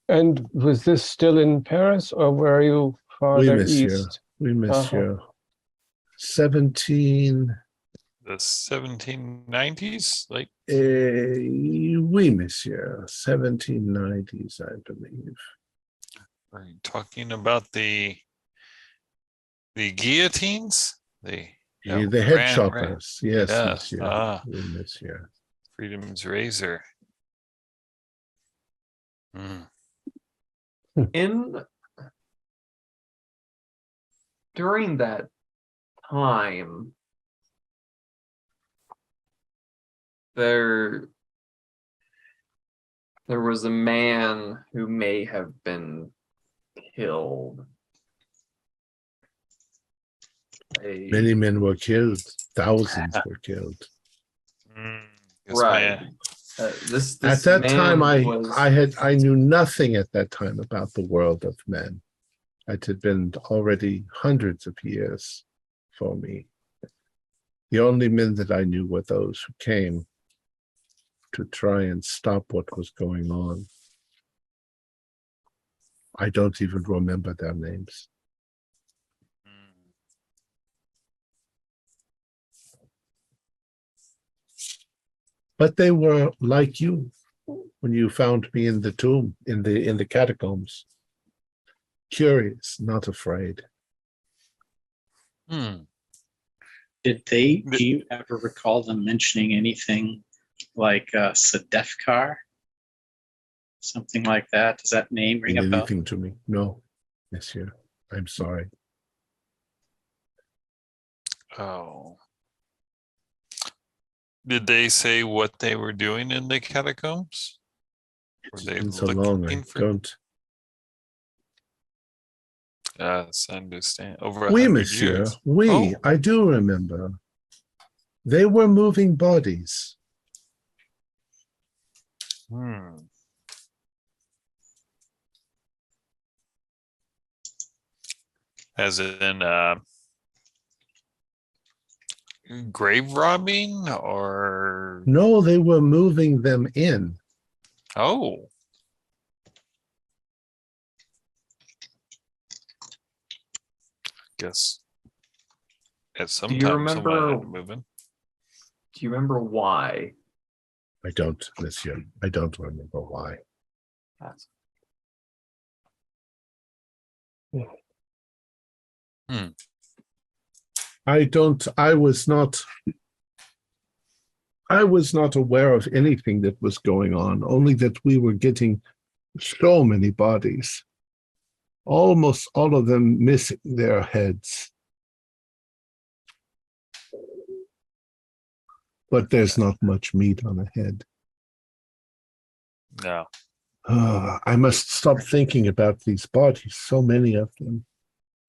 And was this still in Paris, or were you farther east? Oui, monsieur. The 1790s, like Oui, monsieur. 1790s, I believe. are you talking about the guillotines? The head choppers. Yes, yes. monsieur. Oui, monsieur. Freedom's razor. Mm. During that time, there was a man who may have been killed. Many men were killed. Thousands were killed. Yes, Right. man. This At that man time, was I knew nothing at that time about the world of men. It had been already hundreds of years for me. The only men that I knew were those who came to try and stop what was going on. I don't even remember their names. But they were like you when you found me in the tomb, in the catacombs. Curious, not afraid. Do you ever recall them mentioning anything like Sedefkar? Something like that? Does that name ring a bell? Anything to me? No, monsieur. I'm sorry. Oh. Did they say what they were doing in the catacombs? Were It's they been so long, I looking for? don't. Yes, I understand. Over Oui, 100 monsieur. years. Oui, Oh. I do remember. They were moving bodies. As in grave robbing or No, they were moving them in. oh. Guess at some Do you time someone remember? had to move in. Do you remember why? I don't, monsieur. I don't remember why. That's I was not aware of anything that was going on, only that we were getting so many bodies. Almost all of them missing their heads. But there's not much meat on a head. No. I must stop thinking about these bodies, so many of them.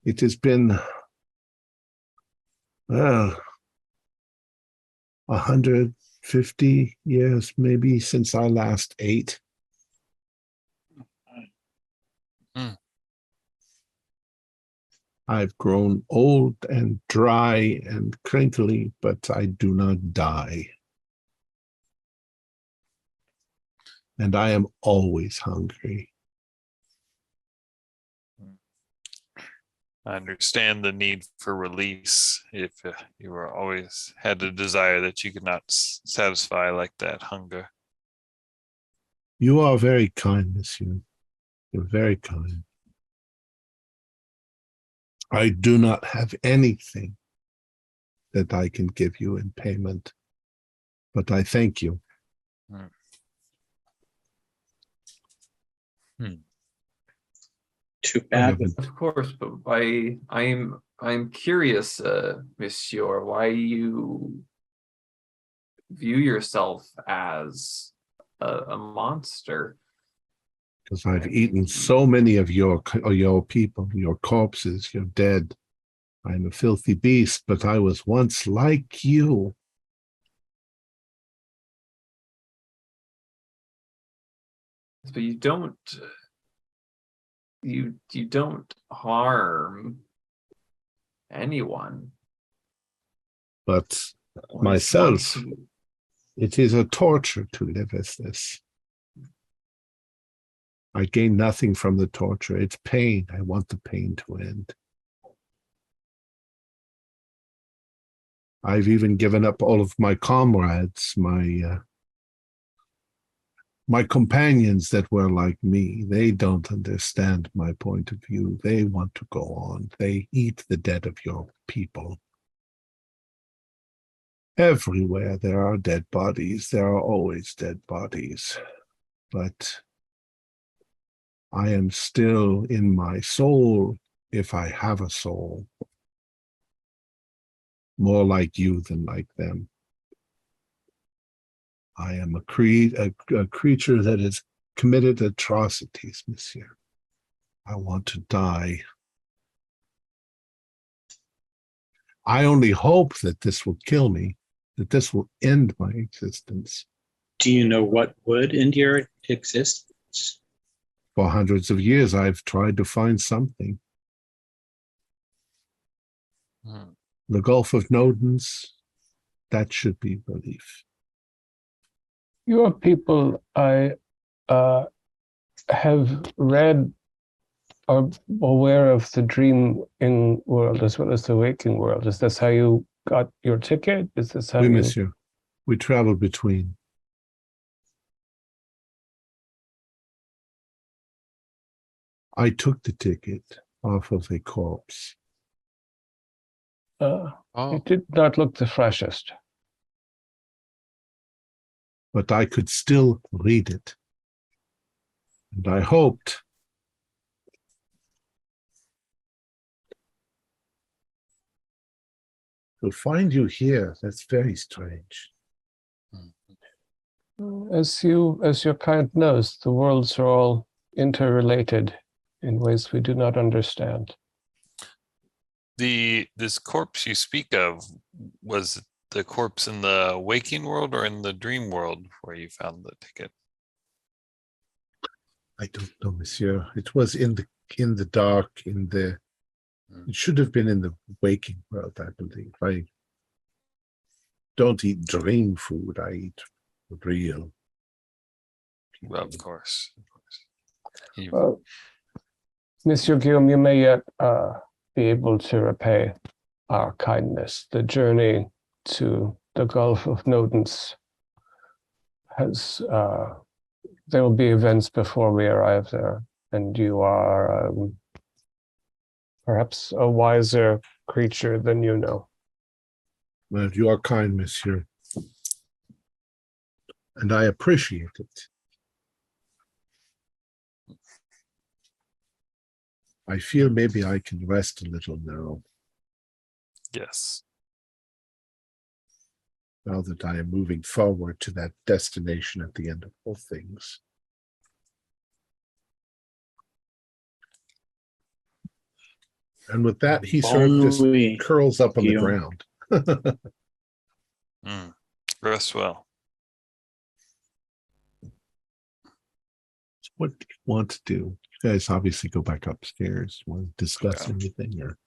It has been 150 years, maybe, since I last ate. I've grown old and dry and crinkly, but I do not die. And I am always hungry. I understand the need for release if you were always had a desire that you could not satisfy, like that hunger. You are very kind, monsieur. You're very kind. I do not have anything that I can give you in payment, but I thank you. Too bad. of course, but I'm curious, Monsieur, why you view yourself as a monster. Because I've eaten so many of your people, your corpses, you're dead. I'm a filthy beast, but I was once like you. But you don't harm anyone. But myself, it is a torture to live as this. I gain nothing from the torture. It's pain. I want the pain to end. I've even given up all of my comrades, my companions that were like me. They don't understand my point of view. They want to go on. They eat the dead of your people. Everywhere there are dead bodies. There are always dead bodies. But I am still in my soul, if I have a soul. More like you than like them. I am a creature that has committed atrocities, monsieur. I want to die. I only hope that this will kill me, that this will end my existence. Do you know what would end your existence? For hundreds of years, I've tried to find something. The Gulf of Nodens, that should be relief. Your people, I have read or aware of the dreaming world as well as the waking world. Is this how you got your ticket? Is this how Oui, you... monsieur. We travel between. I took the ticket off of a corpse. It did not look the freshest. But I could still read it. And I hoped to find you here. That's very strange. As your kind knows, the worlds are all interrelated in ways we do not understand. This corpse you speak of, was the corpse in the waking world or in the dream world where you found the ticket? I don't know, monsieur. It was in the dark, it should have been in the waking world, I believe. I don't eat dream food, I eat real. Well, of course. Well, Monsieur Guillaume, you may yet be able to repay our kindness. The journey to the Gulf of Nodens has, there will be events before we arrive there, and you are perhaps a wiser creature than you know. Well, you are kind, monsieur. And I appreciate it. I feel maybe I can rest a little now. Yes. Now that I am moving forward to that destination at the end of all things. And with that, he sort of just curls up on the ground. Rest well. So what do you want to do? You guys obviously go back upstairs. Want to discuss anything? Or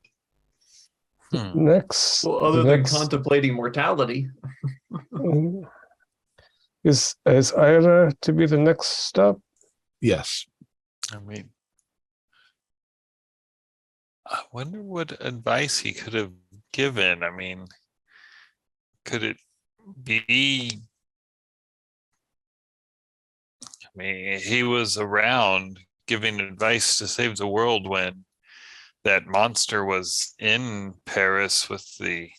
Next, Well, other than contemplating mortality. Is Ira to be the next stop? yes. I mean, I wonder what advice he could have given. I mean, could it be? I mean, he was around giving advice to save the world when that monster was in Paris with the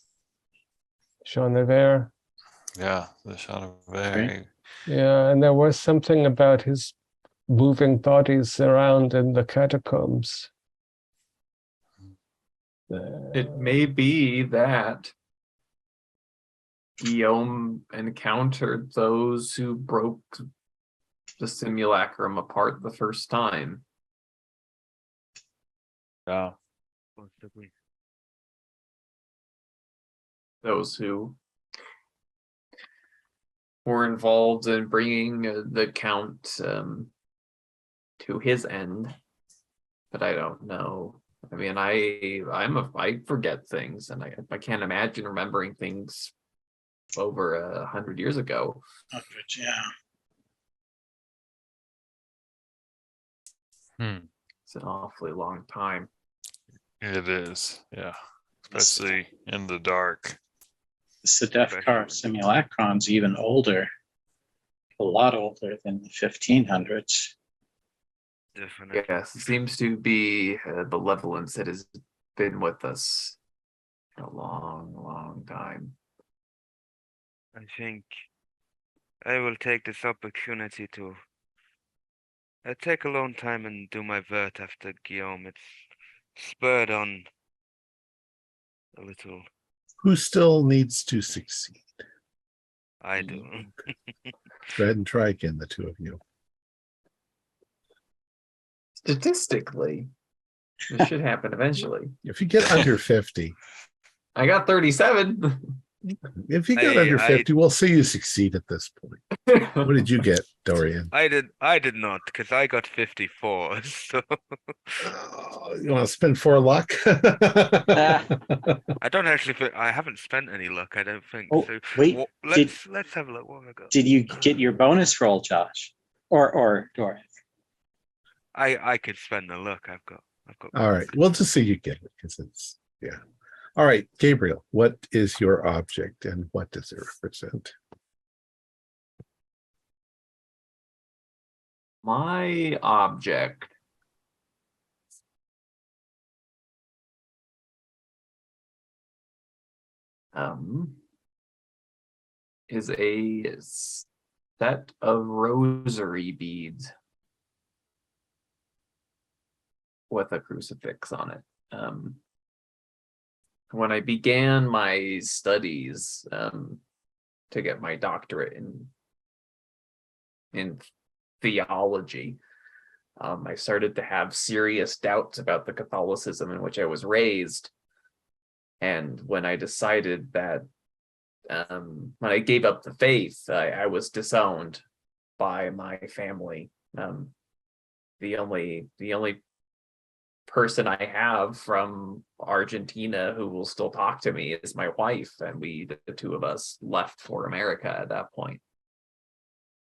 Jean Nevers. the Chanevert. Yeah, and there was something about his moving bodies around in the catacombs. It may be that Guillaume encountered those who broke the simulacrum apart the first time. Yeah. Those who were involved in bringing the Count to his end, but I don't know. I mean, I forget things, and I can't imagine remembering things over 100 years ago. 100, yeah. It's an awfully long time. It is, yeah. Especially in the dark. The Sedefkar simulacron's even older, a lot older than the 1500s. Definitely. Yes, it seems to be malevolence that has been with us for a long, long time. I think I will take this opportunity to take a long time and do my vert after Guillaume. It's spurred on a little. Who still needs to succeed? I do. Go ahead and try again, the two of you. Statistically, this should happen eventually. If you get under 50, I got 37. if you get under 50, we'll see you succeed at this point. What did you get, Dorian? I did not, because I got 54. So You want to spend 4 luck? I don't actually. I haven't spent any luck. I don't think. Oh, so wait, let's have a look. What have I got? Did you get your bonus roll, Josh? Or Dorian? I could spend the luck. I've got. All right, we'll just see you get it because it's All right, Gabriel, what is your object and what does it represent? My object is a set of rosary beads with a crucifix on it. When I began my studies to get my doctorate in theology, I started to have serious doubts about the Catholicism in which I was raised. And when I decided that, when I gave up the faith, I was disowned by my family. The only person I have from Argentina who will still talk to me is my wife, and the two of us left for America at that point.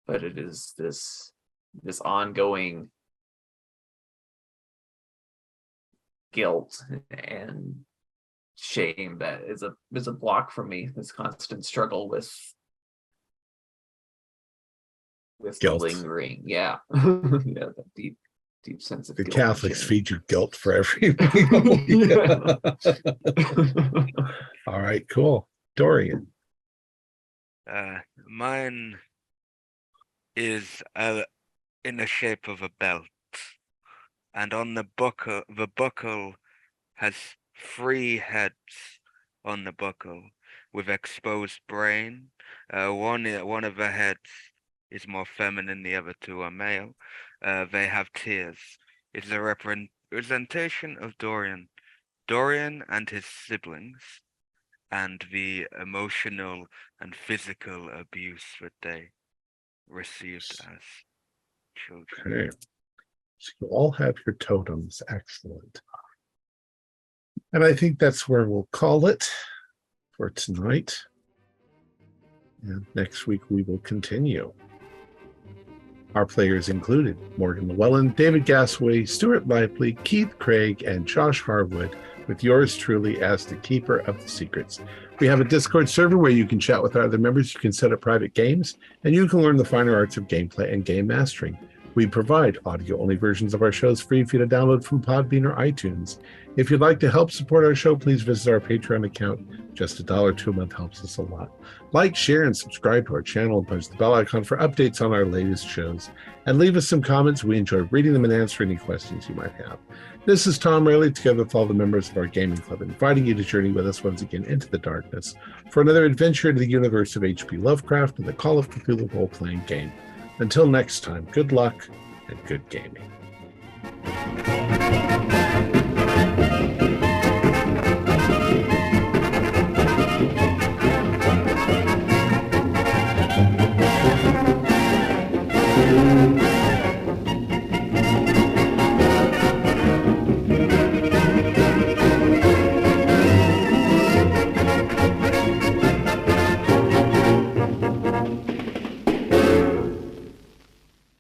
But it is this ongoing guilt and shame that is a block for me. This constant struggle with Guilt. lingering, the deep sense of The guilt. Catholics feed you guilt for every meal. All right, cool. Dorian. Mine is in the shape of a belt, and on the buckle has 3 heads on the buckle with exposed brain. One of the heads is more feminine, the other 2 are male. They have tears. It's a representation of Dorian and his siblings, and the emotional and physical abuse that they received as children. Okay. So you all have your totems. Excellent. And I think that's where we'll call it for tonight. And next week we will continue. Our players included Morgan Llewellyn, David Gasway, Stuart Lively, Keith Craig, and Josh Harwood, with yours truly as the keeper of the secrets. We have a Discord server where you can chat with our other members, you can set up private games, and you can learn the finer arts of gameplay and game mastering. We provide audio-only versions of our shows free for you to download from Podbean or iTunes. If you'd like to help support our show, please visit our Patreon account. Just $1 a month helps us a lot. Like, share, and subscribe to our channel and punch the bell icon for updates on our latest shows. And leave us some comments. We enjoy reading them and answering any questions you might have. This is Tom Rayleigh, together with all the members of our gaming club, inviting you to journey with us once again into the darkness for another adventure into the universe of H.P. Lovecraft and the Call of Cthulhu role-playing game. Until next time, good luck and good gaming.